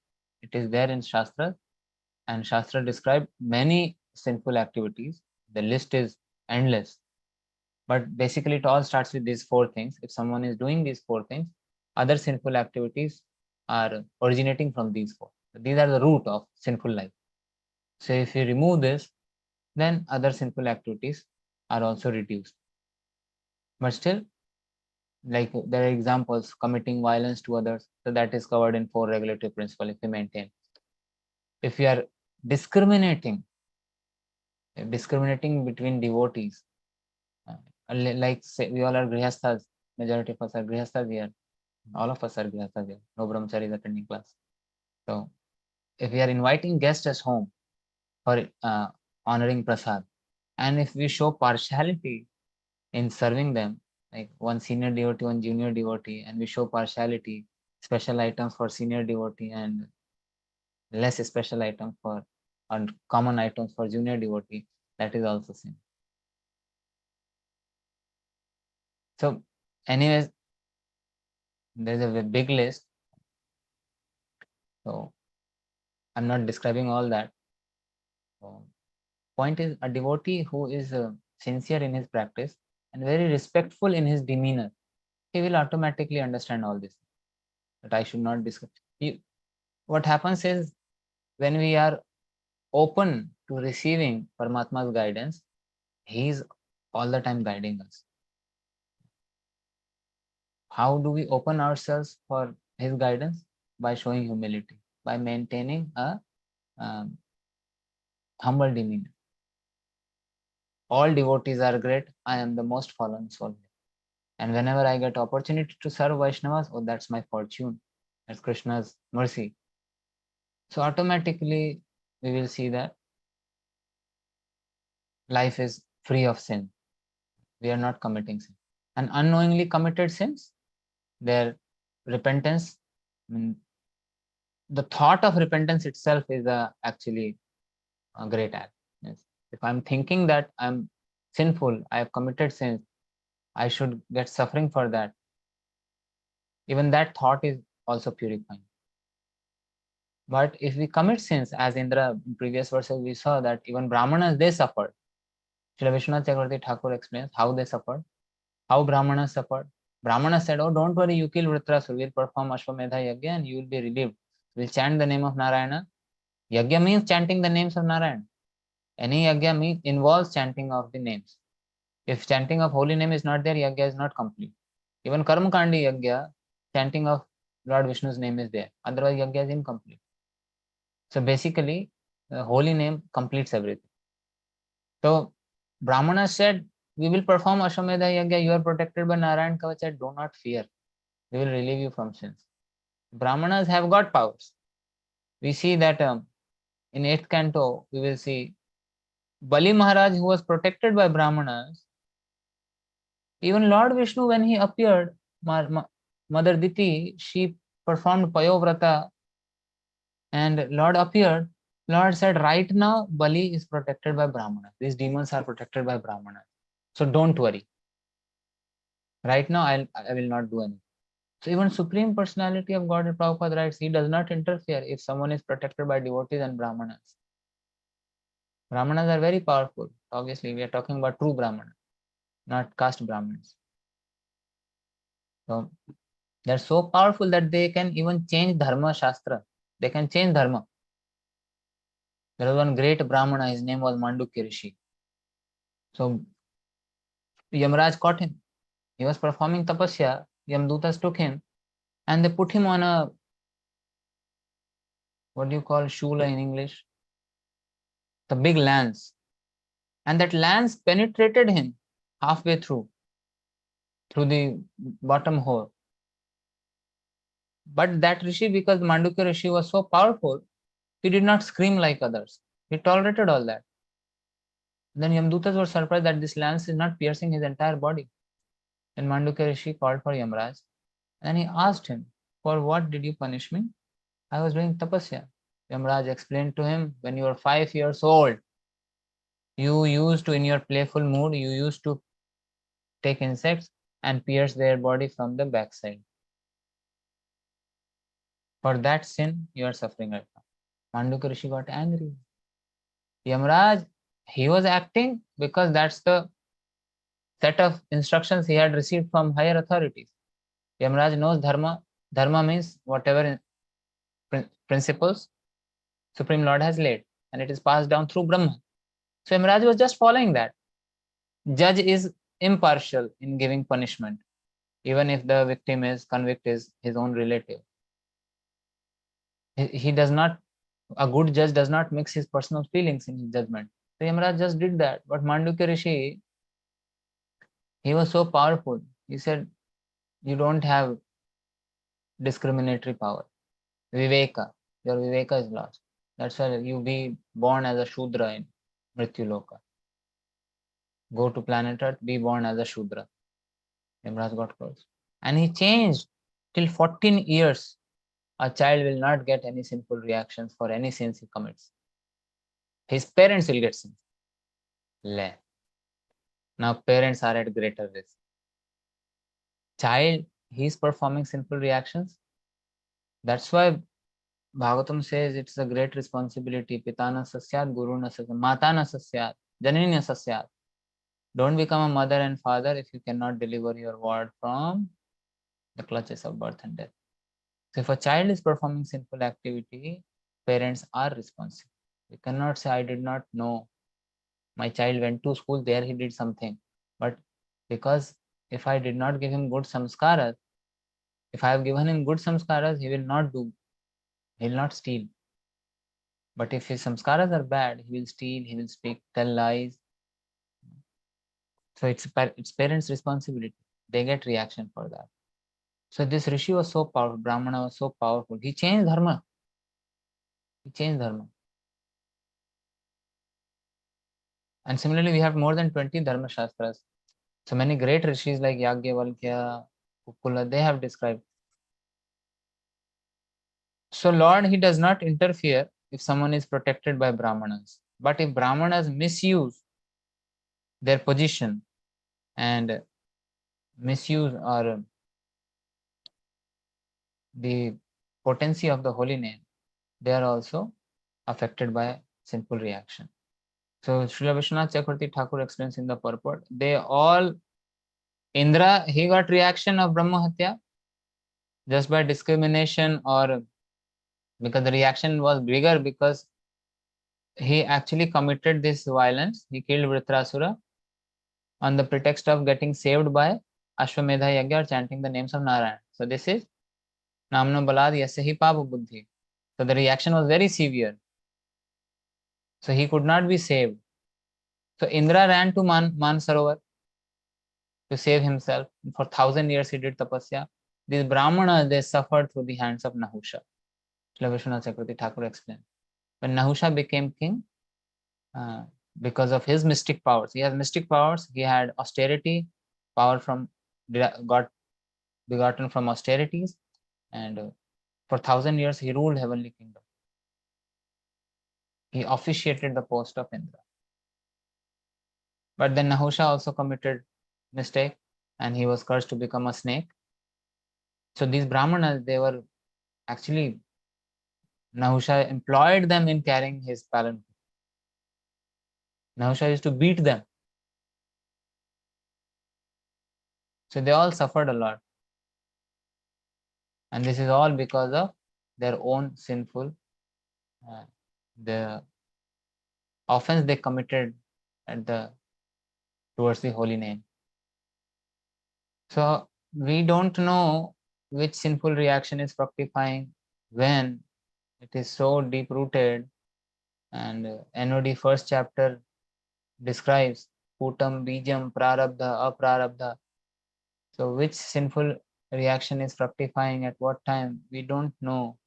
it is there in Shastra, and Shastra described many sinful activities. The list is endless. But basically, it all starts with these 4 things. If someone is doing these 4 things, other sinful activities are originating from these 4. These are the root of sinful life. So if you remove this, then other sinful activities are also reduced. But still, like there are examples, committing violence to others. So that is covered in 4 regulatory principles if we maintain. If we are discriminating between devotees, like say we all are grihasthas, majority of us are grihasthas here. All of us are grihasthas here. No brahmacharis attending class. So if we are inviting guests as home for honoring prasad, and if we show partiality in serving them, like one senior devotee, one junior devotee, and we show partiality, special items for senior devotee and less special items for common items for junior devotee, that is also sin. So anyways, there's a big list. So I'm not describing all that. So point is, a devotee who is sincere in his practice and very respectful in his demeanor, he will automatically understand all this. That I should not discuss. What happens is, when we are open to receiving Paramatma's guidance, he is all the time guiding us. How do we open ourselves for his guidance? By showing humility, by maintaining a humble demeanor. All devotees are great. I am the most fallen soul. And whenever I get opportunity to serve Vaishnavas, oh, that's my fortune. That's Krishna's mercy. So automatically we will see that life is free of sin. We are not committing sin. And unknowingly committed sins, their repentance, the thought of repentance itself is actually a great act. Yes. If I'm thinking that I'm sinful, I have committed sins, I should get suffering for that. Even that thought is also purifying. But if we commit sins, as in the previous verses we saw that even Brahmanas, they suffered. Srila Vishwanath Chakravarti Thakur explains how they suffered, how Brahmanas suffered. Brahmanas said, oh, don't worry, you kill Vritrasur, we'll perform Ashwamedha Yagya and you will be relieved. We'll chant the name of Narayana. Yagya means chanting the names of Narayana. Any yagya involves chanting of the names. If chanting of holy name is not there, yagya is not complete. Even Karma Kandi yagya, chanting of Lord Vishnu's name is there. Otherwise, yagya is incomplete. So basically, the holy name completes everything. So Brahmana said, we will perform Ashwamedha Yagya. You are protected by Narayan Kavacha. Do not fear. We will relieve you from sins. Brahmanas have got powers. We see that in 8th canto, we will see Bali Maharaj, who was protected by Brahmanas. Even Lord Vishnu, when he appeared, Mother Diti, she performed Payovrata and Lord appeared. Lord said, right now, Bali is protected by Brahmanas. These demons are protected by Brahmanas. So don't worry. Right now, I will not do anything. So even Supreme Personality of Godhead Prabhupada writes, he does not interfere if someone is protected by devotees and Brahmanas. Brahmanas are very powerful. Obviously, we are talking about true Brahmanas, not caste Brahmins. So they're so powerful that they can even change Dharma Shastra. They can change Dharma. There was one great Brahmana, his name was Mandukya Rishi. So Yamraj caught him. He was performing tapasya. Yamdutas took him and they put him on a, what do you call shula in English? The big lance. And that lance penetrated him halfway through the bottom hole. But that Rishi, because Mandukya Rishi was so powerful, he did not scream like others. He tolerated all that. Then Yamdutas were surprised that this lance is not piercing his entire body. Then Mandukya Rishi called for Yamraj and he asked him, for what did you punish me? I was doing tapasya. Yamraj explained to him, when you were 5 years old, you used to, in your playful mood, you used to take insects and pierce their body from the backside. For that sin, you are suffering right now. Mandukya Rishi got angry. Yamraj, he was acting because that's the set of instructions he had received from higher authorities. Yamraj knows dharma. Dharma means whatever principles Supreme Lord has laid, and it is passed down through Brahma. So Yamraj was just following that. Judge is impartial in giving punishment, even if the victim is convict is his own relative. He does not, a good judge does not mix his personal feelings in his judgment. So Yamraj just did that. But Mandukya Rishi, he was so powerful. He said, you don't have discriminatory power. Viveka, your Viveka is lost. That's why you be born as a Shudra in Mrityuloka. Go to planet Earth, be born as a Shudra. Yamraj got close. And he changed till 14 years. A child will not get any sinful reactions for any sins he commits. His parents will get sins. Now parents are at greater risk. Child, he is performing sinful reactions. That's why Bhagavatam says it's a great responsibility. Pitana sasyat, guru na sasyat, matana sasyat, janini na sasyat. Don't become a mother and father if you cannot deliver your word from the clutches of birth and death. So if a child is performing sinful activity, parents are responsible. We cannot say, I did not know. My child went to school, there he did something. But because if I did not give him good samskaras, if I have given him good samskaras, he will not do, he will not steal. But if his samskaras are bad, he will steal, he will speak, tell lies. So it's parents' responsibility. They get reaction for that. So this Rishi was so powerful, Brahmana was so powerful. He changed dharma. He changed dharma. And similarly, we have more than 20 dharma shastras. So many great rishis like Yagyavalkya, Kukula, they have described. So Lord, he does not interfere if someone is protected by Brahmanas. But if Brahmanas misuse their position and misuse or the potency of the holy name, they are also affected by sinful reaction. So Srila Vishwanath Chakravarti Thakur explains in the purport, they all, Indra, he got reaction of Brahma Hatya just by discrimination, or because the reaction was bigger because he actually committed this violence. He killed Vritrasura on the pretext of getting saved by Ashwamedha Yagya or chanting the names of Narayan. So this is Namno Balad Yasahi Papa Buddhi. So the reaction was very severe. So he could not be saved. So Indra ran to Mansarovar to save himself. For 1,000 years he did tapasya. These Brahmanas, they suffered through the hands of Nahusha. Srila Vishwanath Chakravarti Thakur explained. When Nahusha became king, because of his mystic powers, he has mystic powers, he had austerity, power from got begotten from austerities, and for 1,000 years he ruled heavenly kingdom. He officiated the post of Indra. But then Nahusha also committed mistake and he was cursed to become a snake. So these Brahmanas, they were actually, Nahusha employed them in carrying his palanquin. Nahusha used to beat them. So they all suffered a lot. And this is all because of their own sinful, the offense they committed towards the holy name. So we don't know which sinful reaction is fructifying when it is so deep rooted. And NOD first chapter describes Putam, Bijam, Prarabdha, Aprarabdha. So which sinful reaction is fructifying at what time, we don't know.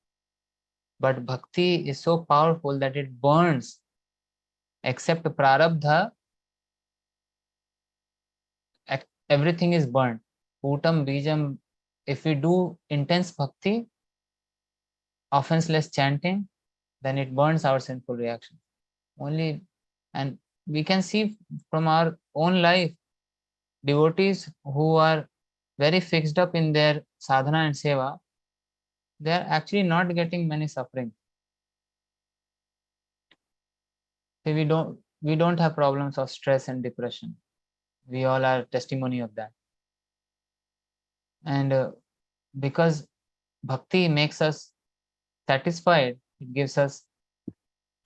But bhakti is so powerful that it burns. Except Prarabdha, everything is burnt. Putam, Bijam, if we do intense bhakti, offenseless chanting, then it burns our sinful reaction. Only, and we can see from our own life, devotees who are very fixed up in their sadhana and seva, they are actually not getting many suffering. So we don't have problems of stress and depression. We all are testimony of that. And because bhakti makes us satisfied, it gives us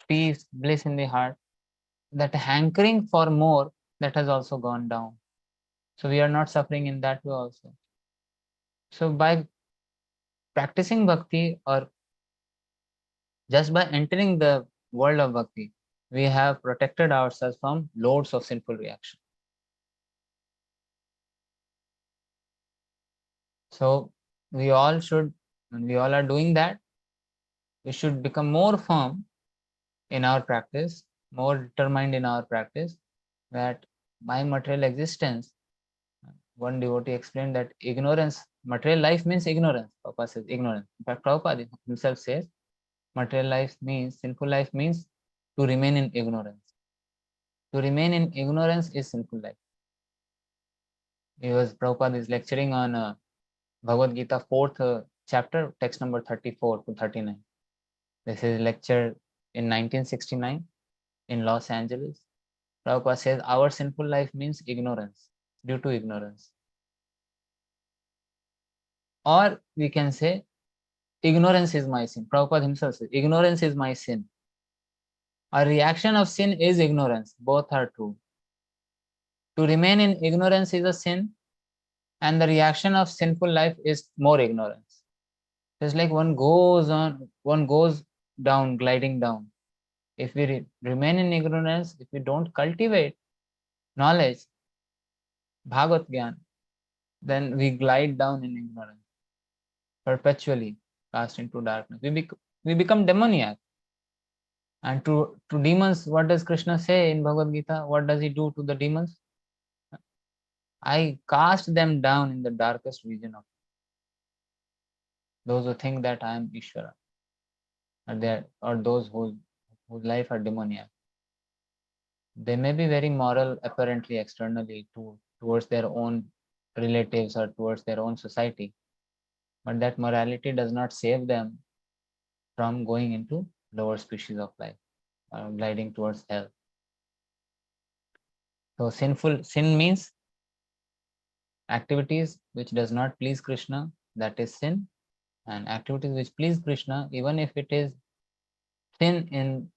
peace, bliss in the heart, that hankering for more, that has also gone down. So we are not suffering in that way also. So by practicing bhakti, or just by entering the world of bhakti, we have protected ourselves from loads of sinful reaction. So we all should, when we all are doing that, we should become more firm in our practice, more determined in our practice, that my material existence, one devotee explained that ignorance, material life means ignorance. Prabhupada says ignorance. In fact, Prabhupada himself says material life means, sinful life means to remain in ignorance. To remain in ignorance is sinful life. Prabhupada is lecturing on Bhagavad Gita 4th chapter, text number 34 to 39. This is lecture in 1969 in Los Angeles. Prabhupada says our sinful life means ignorance, due to ignorance. Or we can say ignorance is my sin. Prabhupada himself says ignorance is my sin. A reaction of sin is ignorance. Both are true. To remain in ignorance is a sin, and the reaction of sinful life is more ignorance. It's like one goes down, gliding down. If we remain in ignorance, if we don't cultivate knowledge, Bhagavat Gyan, then we glide down in ignorance, perpetually cast into darkness. We become demoniac. And to demons, what does Krishna say in Bhagavad Gita? What does he do to the demons? I cast them down in the darkest region of those who think that I am Ishvara, or those whose life are demoniac. They may be very moral, apparently, externally, towards their own relatives or towards their own society, but that morality does not save them from going into lower species of life, gliding towards hell. So sin means activities which does not please Krishna, that is sin, and activities which please Krishna, even if it is sin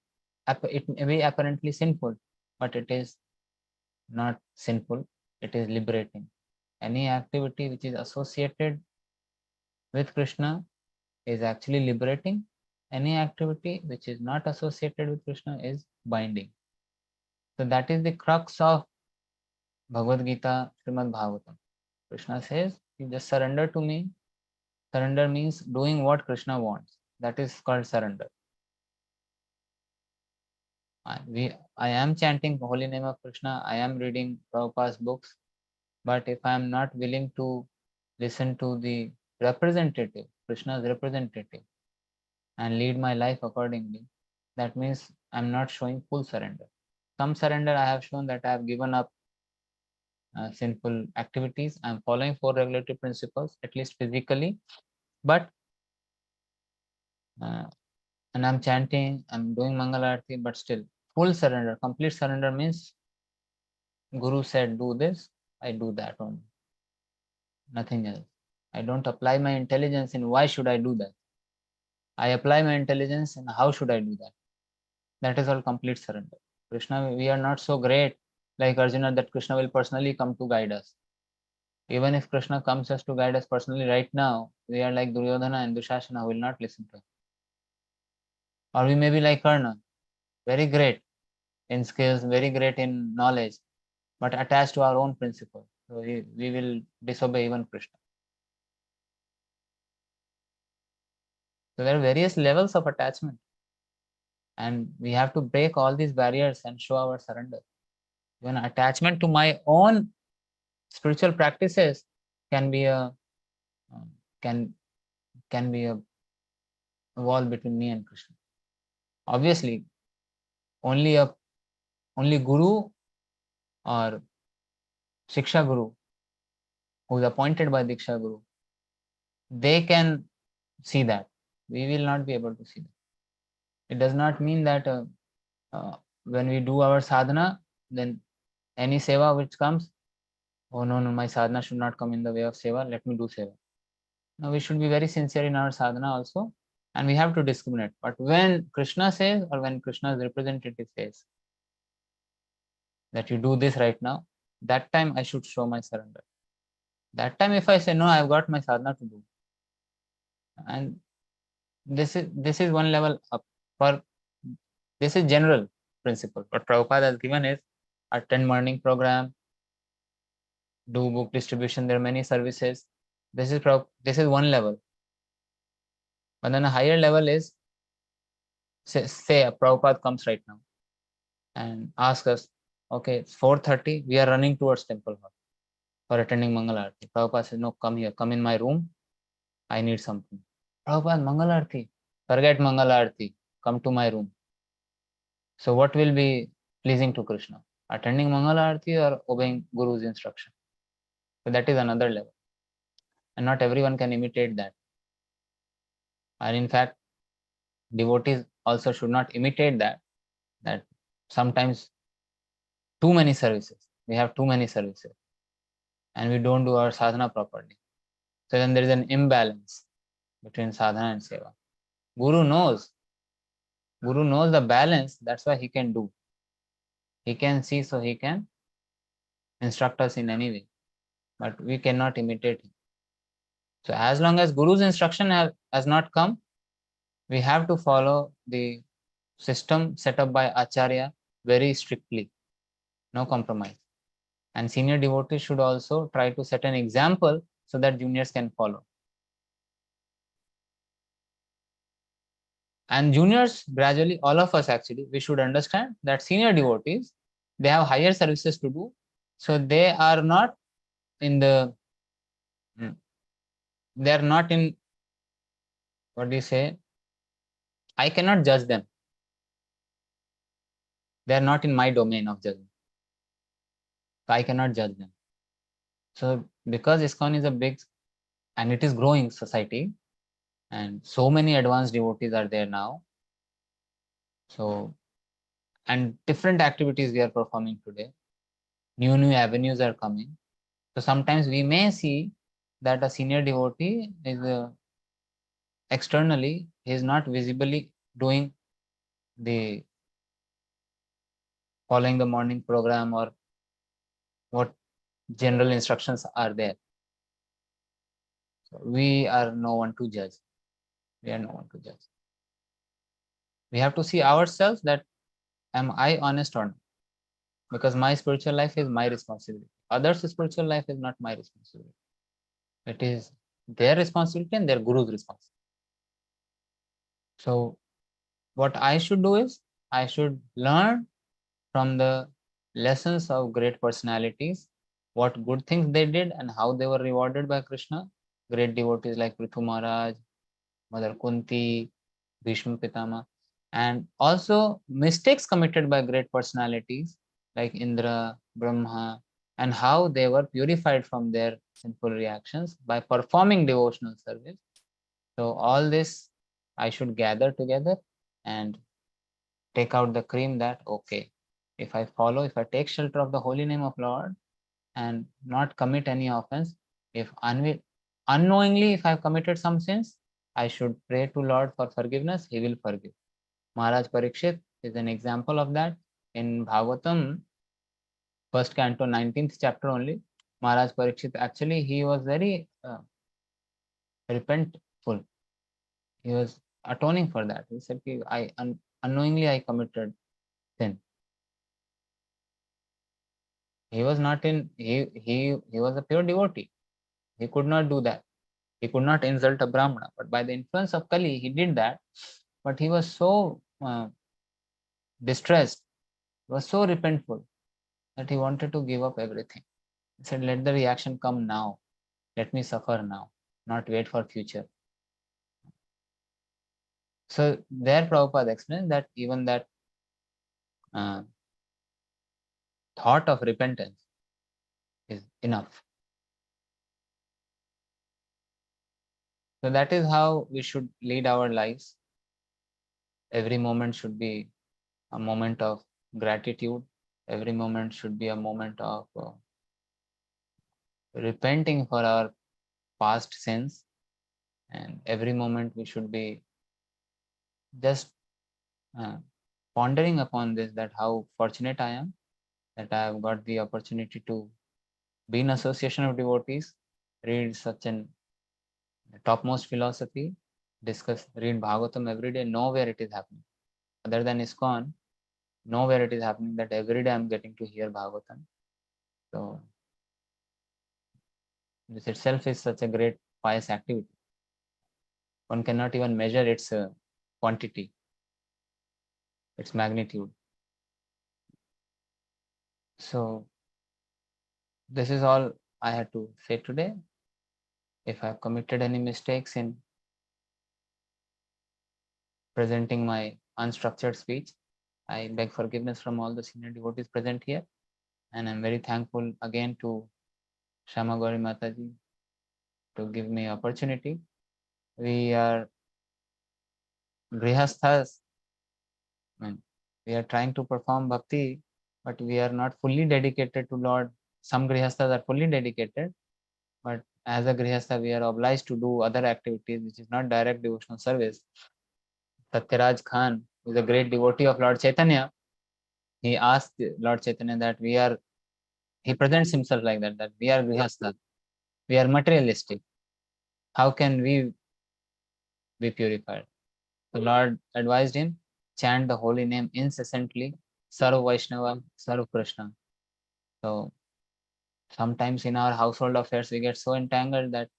it may be apparently sinful, but it is not sinful, it is liberating. Any activity which is associated with Krishna is actually liberating. Any activity which is not associated with Krishna is binding. So that is the crux of Bhagavad Gita, Srimad Bhagavatam. Krishna says, you just surrender to me. Surrender means doing what Krishna wants. That is called surrender. I am chanting the holy name of Krishna. I am reading Prabhupada's books. But if I am not willing to listen to the representative, Krishna's representative, and lead my life accordingly, that means I'm not showing full surrender. Some surrender I have shown, that I have given up sinful activities. I'm following 4 regulatory principles, at least physically, but and I'm chanting, I'm doing Mangalarti, but still full surrender, complete surrender means Guru said do this, I do that only, nothing else. I don't apply my intelligence in why should I do that. I apply my intelligence in how should I do that. That is all complete surrender. Krishna, we are not so great like Arjuna that Krishna will personally come to guide us. Even if Krishna comes us to guide us personally right now, we are like Duryodhana and Dushasana who will not listen to him. Or we may be like Karna, very great in skills, very great in knowledge, but attached to our own principle. So we will disobey even Krishna. So there are various levels of attachment, and we have to break all these barriers and show our surrender. When attachment to my own spiritual practices can be a wall between me and Krishna. Obviously, only Guru or Shiksha Guru, who is appointed by Diksha Guru, they can see that. We will not be able to see that. It does not mean that when we do our sadhana, then any seva which comes, oh no, my sadhana should not come in the way of seva, let me do seva. Now we should be very sincere in our sadhana also, and we have to discriminate. But when Krishna says, or when Krishna's representative says that you do this right now, that time I should show my surrender. That time if I say no, I've got my sadhana to do, and this is one level up. For this is general principle. What Prabhupada has given is attend morning program, do book distribution. There are many services. This is one level. But then a higher level is say a Prabhupada comes right now and asks us, okay, it's 4:30, we are running towards temple hall for attending Mangalarti. Prabhupada says, no, come here, come in my room, I need something. Prabhupada, Mangalarti, forget Mangalarti, come to my room. So what will be pleasing to Krishna? Attending Mangalarti or obeying Guru's instruction? So that is another level. And not everyone can imitate that. And in fact, devotees also should not imitate that sometimes too many services. We have too many services and we don't do our sadhana properly. So then there is an imbalance between sadhana and seva. Guru knows Guru knows the balance, that's why he can do. He can see, so he can instruct us in any way, but we cannot imitate him. So as long as Guru's instruction has not come, we have to follow the system set up by Acharya very strictly, no compromise. And senior devotees should also try to set an example so that juniors can follow. And juniors, gradually, all of us actually, we should understand that senior devotees, they have higher services to do. So they are not in the, they are not in, what do you say? I cannot judge them. They are not in my domain of judgment. So I cannot judge them. So because ISKCON is a big, and it is growing society, and so many advanced devotees are there now. So, and different activities we are performing today. New avenues are coming. So sometimes we may see that a senior devotee is externally, he is not visibly doing the following the morning program or what general instructions are there. So we are no one to judge. We are no one to judge. We have to see ourselves that am I honest or not? Because my spiritual life is my responsibility. Others' spiritual life is not my responsibility. It is their responsibility and their guru's responsibility. So what I should do is I should learn from the lessons of great personalities, what good things they did and how they were rewarded by Krishna. Great devotees like Prithu Maharaj, Mother Kunti, Bhishma Pitama, and also mistakes committed by great personalities like Indra, Brahma, and how they were purified from their sinful reactions by performing devotional service. So all this I should gather together and take out the cream that, okay, if I follow, if I take shelter of the holy name of Lord and not commit any offense, if unknowingly, if I've committed some sins, I should pray to Lord for forgiveness, he will forgive. Maharaj Parikshit is an example of that. In Bhagavatam, first canto, 19th chapter only, Maharaj Parikshit, actually, he was very repentful. He was atoning for that. He said, unknowingly I committed sin. He was not in, he was a pure devotee. He could not do that. He could not insult a Brahmana. But by the influence of Kali, he did that. But he was so distressed, he was so repentful that he wanted to give up everything. He said, let the reaction come now. Let me suffer now, not wait for future. So there Prabhupada explains that even that thought of repentance is enough. So that is how we should lead our lives. Every moment should be a moment of gratitude. Every moment should be a moment of repenting for our past sins. And every moment we should be just pondering upon this, that how fortunate I am that I have got the opportunity to be in association of devotees, read such an topmost philosophy, read Bhagavatam every day, know where it is happening. Other than ISKCON, know where it is happening, that every day I'm getting to hear Bhagavatam. So this itself is such a great pious activity. One cannot even measure its quantity, its magnitude. So this is all I had to say today. If I have committed any mistakes in presenting my unstructured speech, I beg forgiveness from all the senior devotees present here. And I'm very thankful again to Shama Gauri Mataji to give me opportunity. We are grihasthas, we are trying to perform bhakti, but we are not fully dedicated to Lord. Some grihasthas are fully dedicated, but as a grihastha, we are obliged to do other activities which is not direct devotional service. Satyaraj Khan, who is a great devotee of Lord Chaitanya, he asked Lord Chaitanya that he presents himself like that we are grihastha, we are materialistic. How can we be purified? The Lord advised him, chant the holy name incessantly, Sarv Vaishnava, Sarv Krishna. So sometimes in our household affairs, we get so entangled that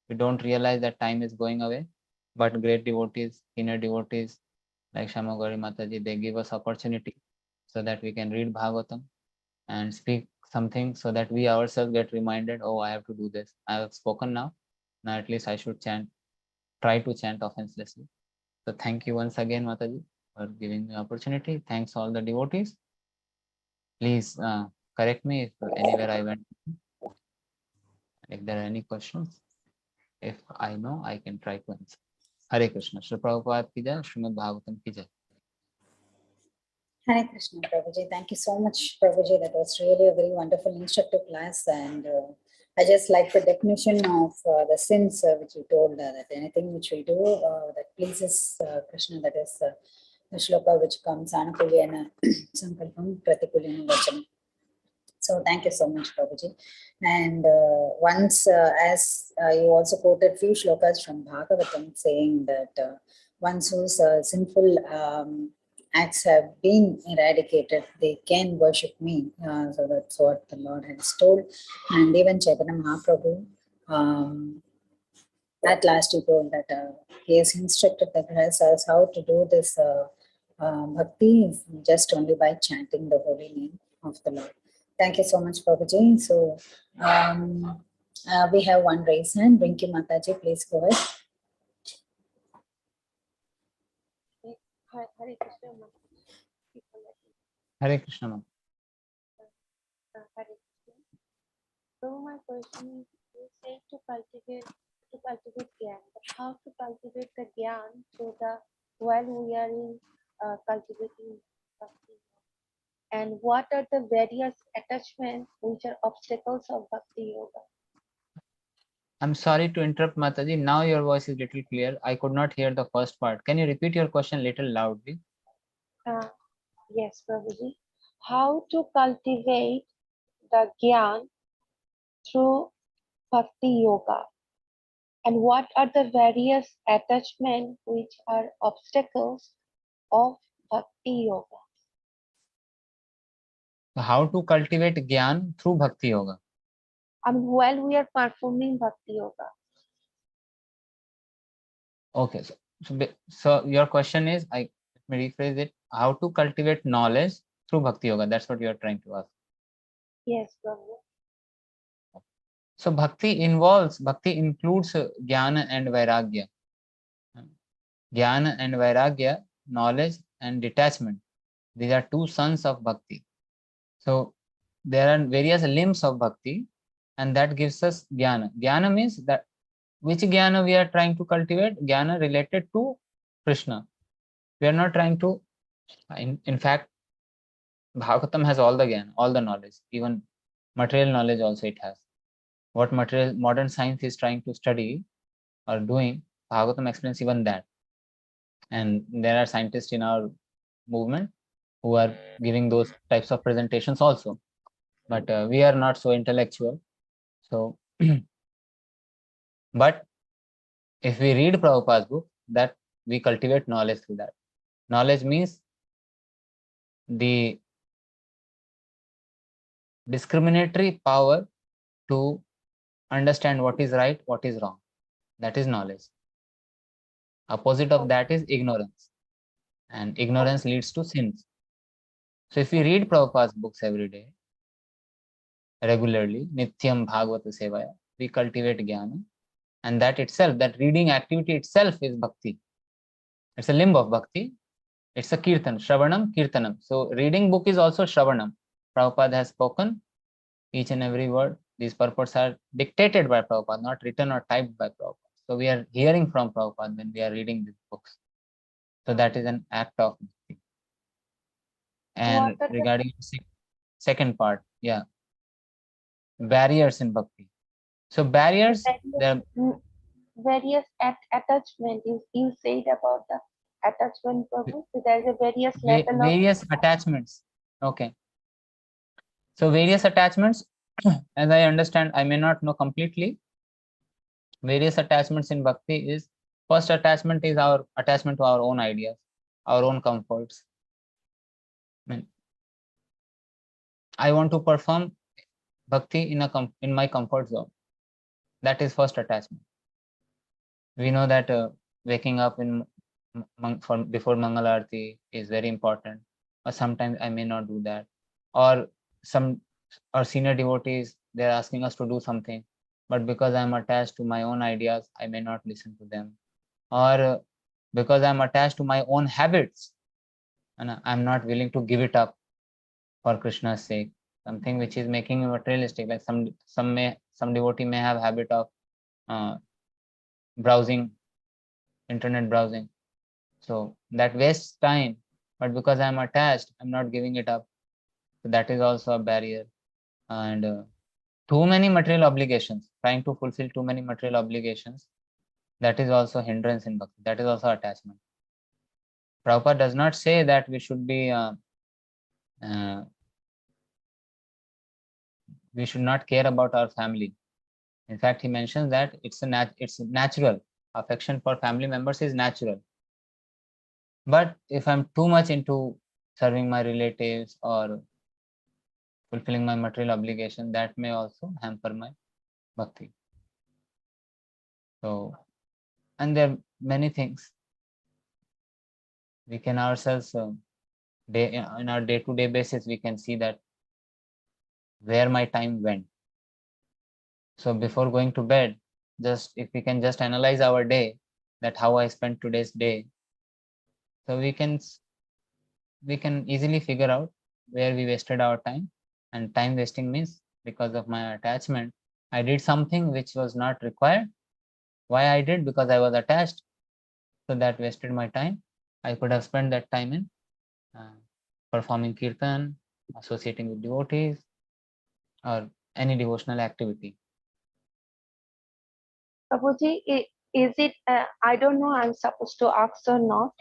we don't realize that time is going away. But great devotees, inner devotees like Shama Gauri Mataji, they give us opportunity so that we can read Bhagavatam and speak something so that we ourselves get reminded, oh, I have to do this. I have spoken now. Now at least I should try to chant offenselessly. So thank you once again, Mataji, for giving me opportunity. Thanks all the devotees. Please correct me if anywhere I went. If there are any questions, if I know, I can try to answer. Hare Krishna. Shri Prabhupada ki jai, Srimad Bhagavatam ki jai. Hare Krishna, Prabhuji. Thank you so much, Prabhuji. That was really a very wonderful instructive class. And I just like the definition of the sins which you told, that anything which we do that pleases Krishna, that is the shloka which comes Anukulyana Sankalpam Pratikulyana Vachanam. So thank you so much, Prabhuji. And once, as you also quoted few shlokas from Bhagavatam saying that once whose sinful acts have been eradicated, they can worship me. So that's what the Lord has told. And even Chaitanya Mahaprabhu, at last he told that he has instructed the Grihasthas how to do this bhakti just only by chanting the holy name of the Lord. Thank you so much, Prabhuji. So we have one raised hand. Rinki Mataji, please go ahead. Hare Krishna. Hare Krishna. Ma'am. Hare Krishna. So my question is, you say to cultivate Gyan, but how to cultivate the Gyan so that while we are in cultivating Bhakti? And what are the various attachments which are obstacles of Bhakti Yoga? I'm sorry to interrupt, Mataji. Now your voice is little clear. I could not hear the first part. Can you repeat your question little loudly? Yes, Prabhuji. How to cultivate the Gyan through Bhakti Yoga? And what are the various attachments which are obstacles of Bhakti Yoga? How to cultivate Gyan through Bhakti Yoga? While we are performing Bhakti Yoga. Okay, so your question is, let me rephrase it, how to cultivate knowledge through Bhakti Yoga. That's what you are trying to ask. Yes, Prabhu. So Bhakti includes Jnana and Vairagya. Jnana and Vairagya, knowledge and detachment. These are two sons of Bhakti. So there are various limbs of Bhakti, and that gives us Jnana. Jnana means that which Jnana we are trying to cultivate? Jnana related to Krishna. We are not trying to, in fact, Bhagavatam has all the Jnana, all the knowledge, even material knowledge also it has. What material modern science is trying to study or doing, Bhagavatam explains even that. And there are scientists in our movement who are giving those types of presentations also. But we are not so intellectual. So, but if we read Prabhupada's book, that we cultivate knowledge through that. Knowledge means the discriminatory power to understand what is right, what is wrong. That is knowledge. Opposite of that is ignorance. And ignorance leads to sins. So if we read Prabhupada's books every day, regularly, Nityam Bhagavata Sevaya, we cultivate Jnana. And that itself, that reading activity itself is Bhakti. It's a limb of Bhakti. It's a Kirtan, Shravanam, Kirtanam. So reading book is also Shravanam. Prabhupada has spoken each and every word. These purports are dictated by Prabhupada, not written or typed by Prabhupada. So we are hearing from Prabhupada when we are reading these books. So that is an act of Bhakti. And regarding the second part, yeah, barriers in Bhakti. So barriers, there various attachment you said about the attachment, Prabhu? So there's a various level of Various attachments. Okay. So various attachments, as I understand, I may not know completely. Various attachments in bhakti is, first attachment is our attachment to our own ideas, our own comforts. I want to perform bhakti in my comfort zone. That is first attachment. We know that waking up before Mangal Aarti is very important, or sometimes I may not do that. Or our senior devotees, they're asking us to do something, but because I'm attached to my own ideas, I may not listen to them. Or because I'm attached to my own habits, and I'm not willing to give it up for Krishna's sake. Something which is making me materialistic, like some devotee may have habit of browsing, internet browsing. So that wastes time, but because I'm attached, I'm not giving it up. So that is also a barrier. And too many material obligations, trying to fulfill too many material obligations, that is also hindrance in bhakti. That is also attachment. Prabhupada does not say that we should be we should not care about our family. In fact, he mentions that it's natural. Affection for family members is natural. But if I'm too much into serving my relatives or fulfilling my material obligation, that may also hamper my bhakti. So, and there are many things. We can ourselves, in our day-to-day basis, we can see that where my time went. So before going to bed, just if we can just analyze our day, that how I spent today's day, so we can easily figure out where we wasted our time. And time wasting means because of my attachment, I did something which was not required. Why I did? Because I was attached. So that wasted my time. I could have spent that time in performing kirtan, associating with devotees, or any devotional activity. Prabhuji, is it, I don't know I'm supposed to ask or not,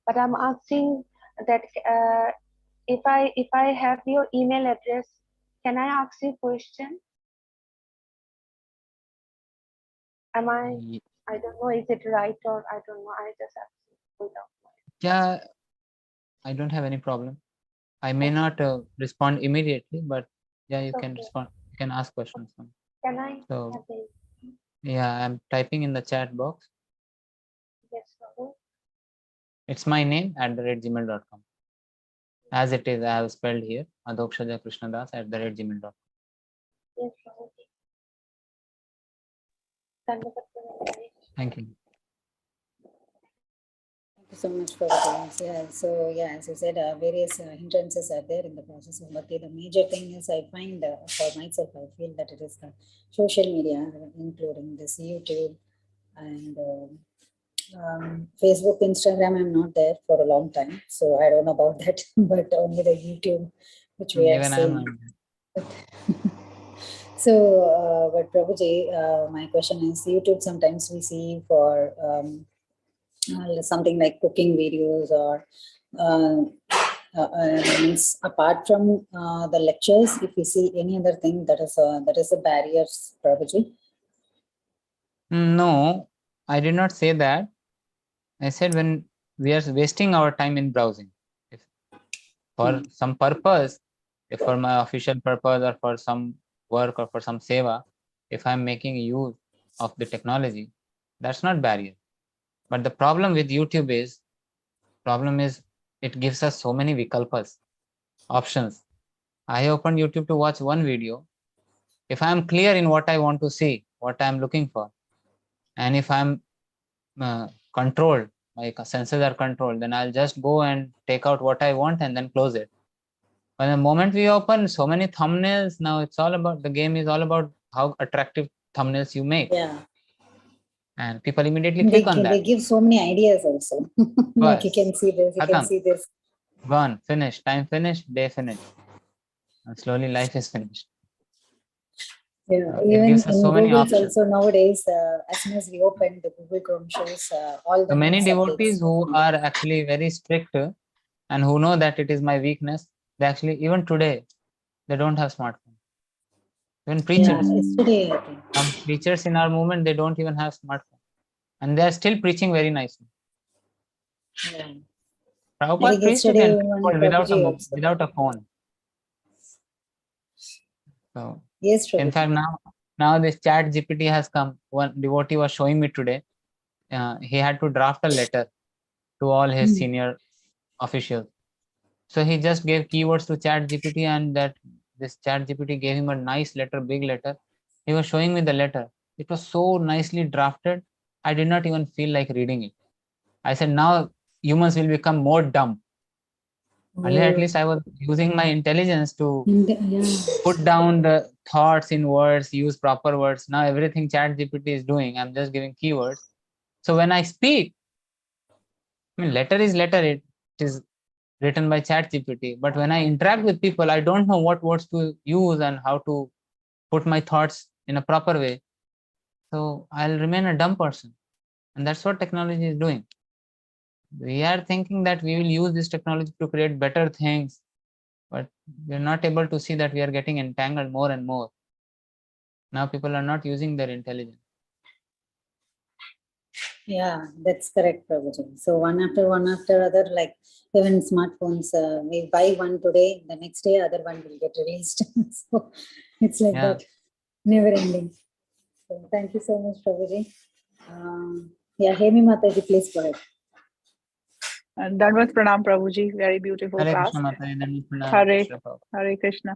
but I'm asking that if I have your email address, can I ask you a question? I don't know, is it right or I don't know, I just ask you without knowing. Yeah, I don't have any problem. I may not respond immediately, but yeah, you can respond. You can ask questions. Can I? So yeah, I'm typing in the chat box. Yes, Prabhu. It's my name @gmail.com. As it is, I have spelled here Adhokshaja Krishna Das @gmail.com. Yes, Prabhu. Thank you. Thank you so much for the comments. Yeah, so yeah, as you said, various hindrances are there in the process of bhakti. The major thing is I find for myself, I feel that it is the social media, including this YouTube and Facebook, Instagram. I'm not there for a long time, so I don't know about that. But only the YouTube, which we are seeing. So, but Prabhuji, my question is, YouTube sometimes we see for something like cooking videos or means apart from the lectures, if we see any other thing that is a barrier, Prabhuji? No, I did not say that. I said when we are wasting our time in browsing, if for some purpose, if for my official purpose or for some work or for some seva, if I'm making use of the technology, that's not barrier. But the problem with YouTube is it gives us so many vikalpas, options. I opened YouTube to watch one video. If I'm clear in what I want to see, what I'm looking for, and if I'm controlled, my senses are controlled, then I'll just go and take out what I want and then close it. But the moment we open so many thumbnails, now it's all about, the game is all about how attractive thumbnails you make. Yeah. And people immediately click on that. They give so many ideas also. Like you can see this, you can see this. Gone, finished, time finished, day finished. And slowly life is finished. Yeah, It even gives us in so many Google's options. also nowadays, as soon as we open the Google Chrome shows all the So many news devotees updates. who are actually very strict and who know that it is my weakness, they actually, even today, they don't have smartphone. Even Yeah, preachers, yesterday I think. some preachers in our movement, they don't even have smartphone. And they are still preaching very nicely. Yeah. I Prabhupada think preached to yesterday 10 one people Prabhuji also. without a phone. So, Yes, in Prabhuji. fact, now this chat GPT has come. One devotee was showing me today. He had to draft a letter to all his senior officials. So he just gave keywords to chat GPT, and this chat GPT gave him a nice letter, big letter. He was showing me the letter. It was so nicely drafted. I did not even feel like reading it. I said, now humans will become more dumb. Earlier, at least I was using my intelligence to put down the thoughts in words, use proper words. Now everything chat GPT is doing, I'm just giving keywords. So when I speak, I mean, letter is letter. It is written by chat GPT. But when I interact with people, I don't know what words to use and how to put my thoughts in a proper way. So I'll remain a dumb person. And that's what technology is doing. We are thinking that we will use this technology to create better things, but we're not able to see that we are getting entangled more and more. Now people are not using their intelligence. Yeah, that's correct, Prabhuji. So one after other, like even smartphones, we buy one today, the next day other one will get released. So it's like that, never ending. So thank you so much, Prabhuji. Yeah, Hemi Mataji, please go ahead. Dandavat Pranam Prabhuji, very beautiful Hare class. Krishna Mataji, Dandavat Pranam, Hare, Krishna Prabhu. Hare Krishna.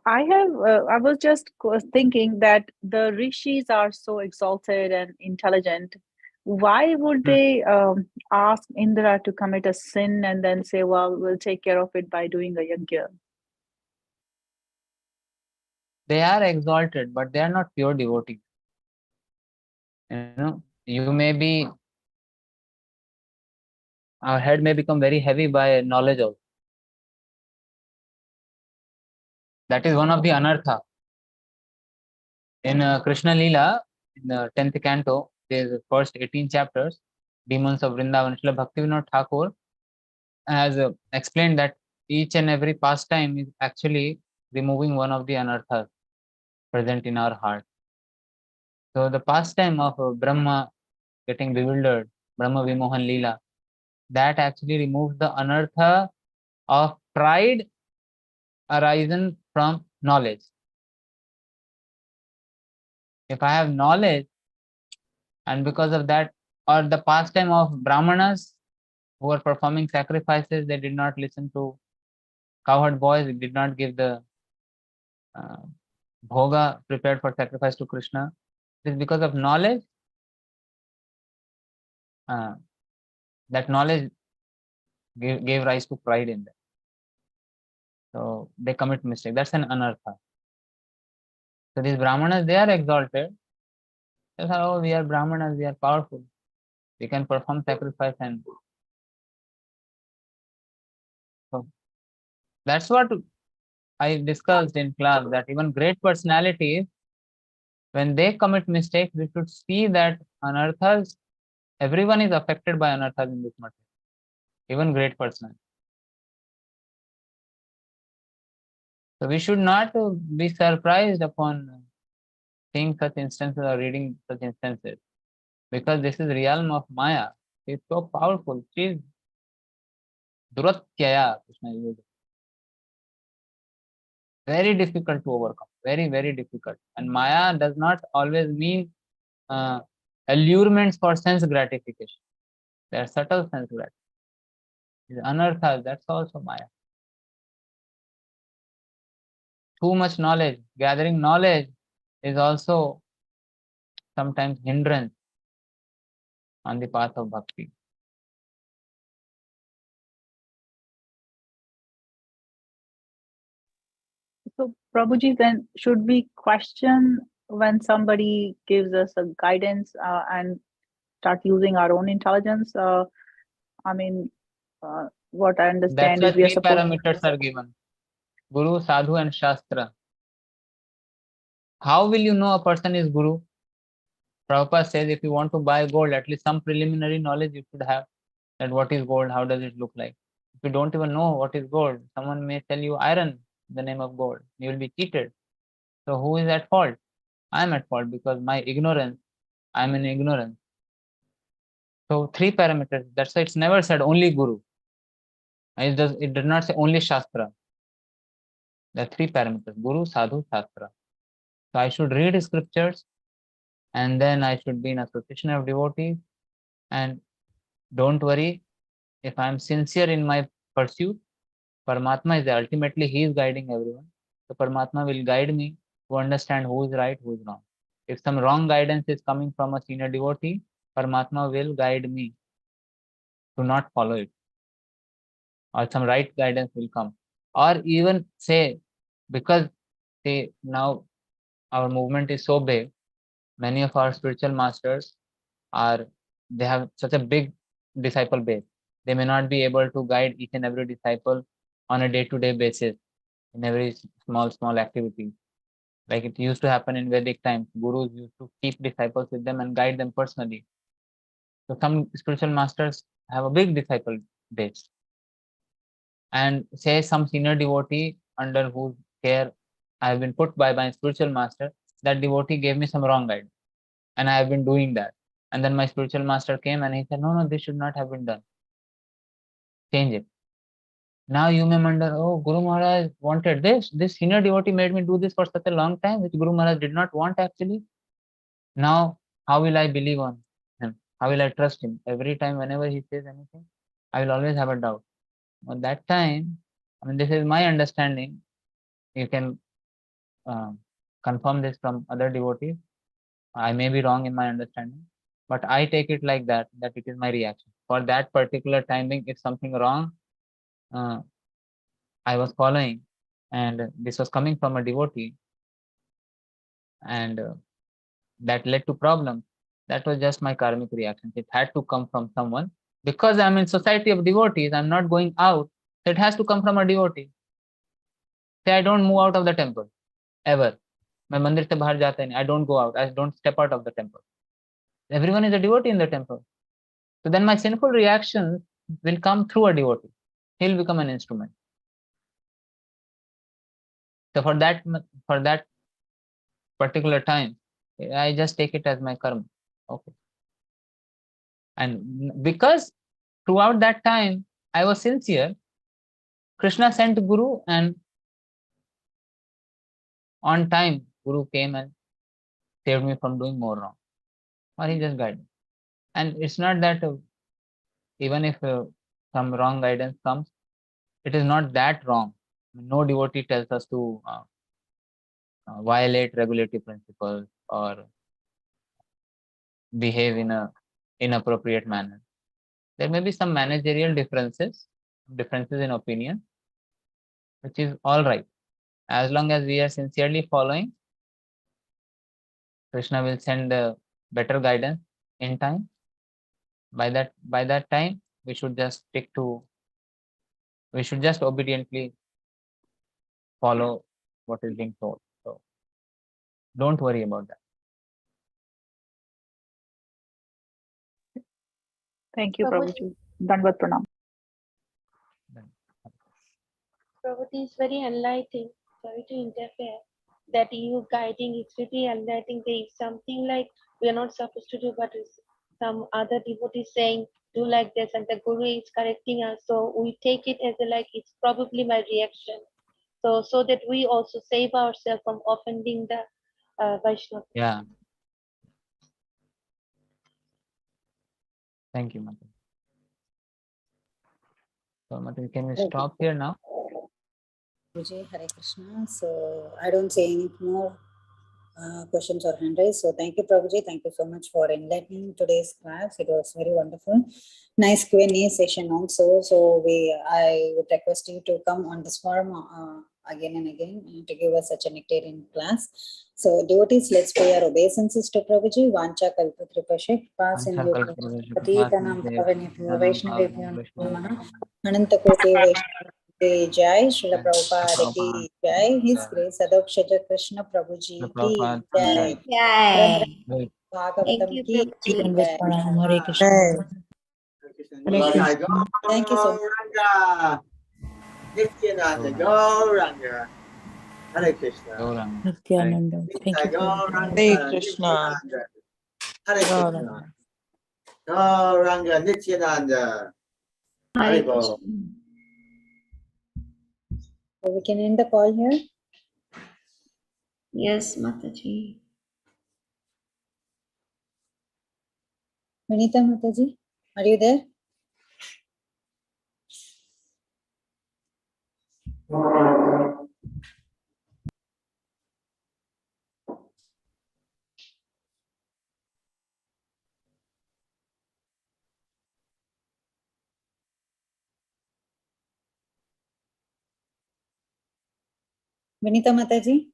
I was just thinking that the rishis are so exalted and intelligent. Why would they ask Indra to commit a sin and then say, well, we'll take care of it by doing a yajna? They are exalted, but they are not pure devotees. You know, our head may become very heavy by knowledge also. That is one of the anartha. In Krishna Leela, in the 10th canto, there is the first 18 chapters, Demons of Vrindavan. Srila Bhaktivinoda Thakur has explained that each and every pastime is actually removing one of the anarthas present in our heart. So the pastime of Brahma getting bewildered, Brahma Vimohan Leela, that actually removes the anartha of pride arisen from knowledge. If I have knowledge, and because of that, or the pastime of Brahmanas who were performing sacrifices, they did not listen to cowherd boys, they did not give the bhoga prepared for sacrifice to Krishna. It is because of knowledge. That knowledge gave rise to pride in them. So they commit mistake. That's an anartha. So these Brahmanas, they are exalted. They say, oh, we are Brahmanas, we are powerful. We can perform sacrifice, and so that's what I discussed in class, that even great personalities, when they commit mistakes, we should see that anarthas, everyone is affected by anarthas in this matter, even great personalities. So we should not be surprised upon seeing such instances or reading such instances, because this is the realm of Maya. It's so powerful. She is Duratyaya, Krishna used. Very difficult to overcome. Very, very difficult. And Maya does not always mean allurements for sense gratification. They are subtle sense gratification. Anarthas, that's also Maya. Too much knowledge, gathering knowledge is also sometimes hindrance on the path of bhakti. So, Prabhuji, then should we question when somebody gives us a guidance and start using our own intelligence? I mean, what I That's understand why is we are 3 supposed parameters are given: Guru, Sadhu, and Shastra. How will you know a person is Guru? Prabhupada says if you want to buy gold, at least some preliminary knowledge you should have, that what is gold, how does it look like. If you don't even know what is gold, someone may tell you iron in the name of gold. You will be cheated. So who is at fault? I am at fault because my ignorance, I am in ignorance. So 3 parameters. That's why it's never said only Guru. It does not say only Shastra. There are 3 parameters: Guru, Sadhu, Shastra. So I should read scriptures, and then I should be in association of devotees. And don't worry, if I am sincere in my pursuit, Paramatma is there. Ultimately, he is guiding everyone. So Paramatma will guide me to understand who is right, who is wrong. If some wrong guidance is coming from a senior devotee, Paramatma will guide me to not follow it. Or some right guidance will come. Or even say, because now our movement is so big, many of our spiritual masters they have such a big disciple base. They may not be able to guide each and every disciple on a day-to-day basis in every small activity. Like it used to happen in Vedic times. Gurus used to keep disciples with them and guide them personally. So some spiritual masters have a big disciple base. And say some senior devotee under whose care I have been put by my spiritual master, that devotee gave me some wrong guidance. And I have been doing that. And then my spiritual master came and he said, no, this should not have been done. Change it. Now you may wonder, oh, Guru Maharaj wanted this. This senior devotee made me do this for such a long time, which Guru Maharaj did not want actually. Now, how will I believe on him? How will I trust him? Every time, whenever he says anything, I will always have a doubt. At that time, this is my understanding. You can confirm this from other devotees. I may be wrong in my understanding, but I take it like that it is my reaction. For that particular timing, if something wrong I was following, and this was coming from a devotee, and that led to problems, that was just my karmic reaction. It had to come from someone. Because I'm in society of devotees, I'm not going out, so it has to come from a devotee. Say I don't move out of the temple, ever. मैं मंदिर से बाहर जाता नहीं. I don't go out. I don't step out of the temple. Everyone is a devotee in the temple. So then my sinful reactions will come through a devotee. He'll become an instrument. So for that particular time, I just take it as my karma. Okay. And because throughout that time I was sincere, Krishna sent Guru, and on time Guru came and saved me from doing more wrong. Or he just guided me. And it's not that even if some wrong guidance comes, it is not that wrong. No devotee tells us to violate regulatory principles or behave in a inappropriate manner. There may be some managerial differences in opinion, which is all right. As long as we are sincerely following, Krishna will send better guidance in time. By that time, we should just obediently follow what is being told. So don't worry about that. Thank you, Prabhuji. Prabhuji. Dandavat Pranam. Prabhuji is very enlightening. Sorry to interfere. That you guiding is really enlightening. There is something like we are not supposed to do, but some other devotee saying do like this, and the Guru is correcting us. So we take it as like it's probably my reaction. So that we also save ourselves from offending the Vaishnava. Yeah. Thank you, Mata. So Mata, can we stop here now? Vijay, Hare Krishna. So I don't say any more questions or hand raise. So thank you, Prabhuji. Thank you so much for enlightening today's class. It was very wonderful. Nice Q&A session also. So I would request you to come on this forum again and again to give us such a nectarian class. So devotees, let's pay our obeisances to Prabhuji. Vancha kalpatrupashik, pass in your Patitanam Pavanebhyo Vaishnavebhyo Namaha Anantakoti Vaishnava Jai, Srila Prabhupada ki Jai, His Grace Adhokshaja Krishna Prabhu ji ki Jai, Jai. Bhagavatam Thank you, ki Prabhuji. Jai. Hare Krishna. Hare Krishna. Thank you so much. Hare Krishna. Nityananda. Thank you. Hare Krishna. Hare Krishna. Gauranga Nityananda. Hare Hare Bol. Krishna. So we can end the call here. Yes, Mataji. Vinita Mataji, are you there? Vinita Mataji?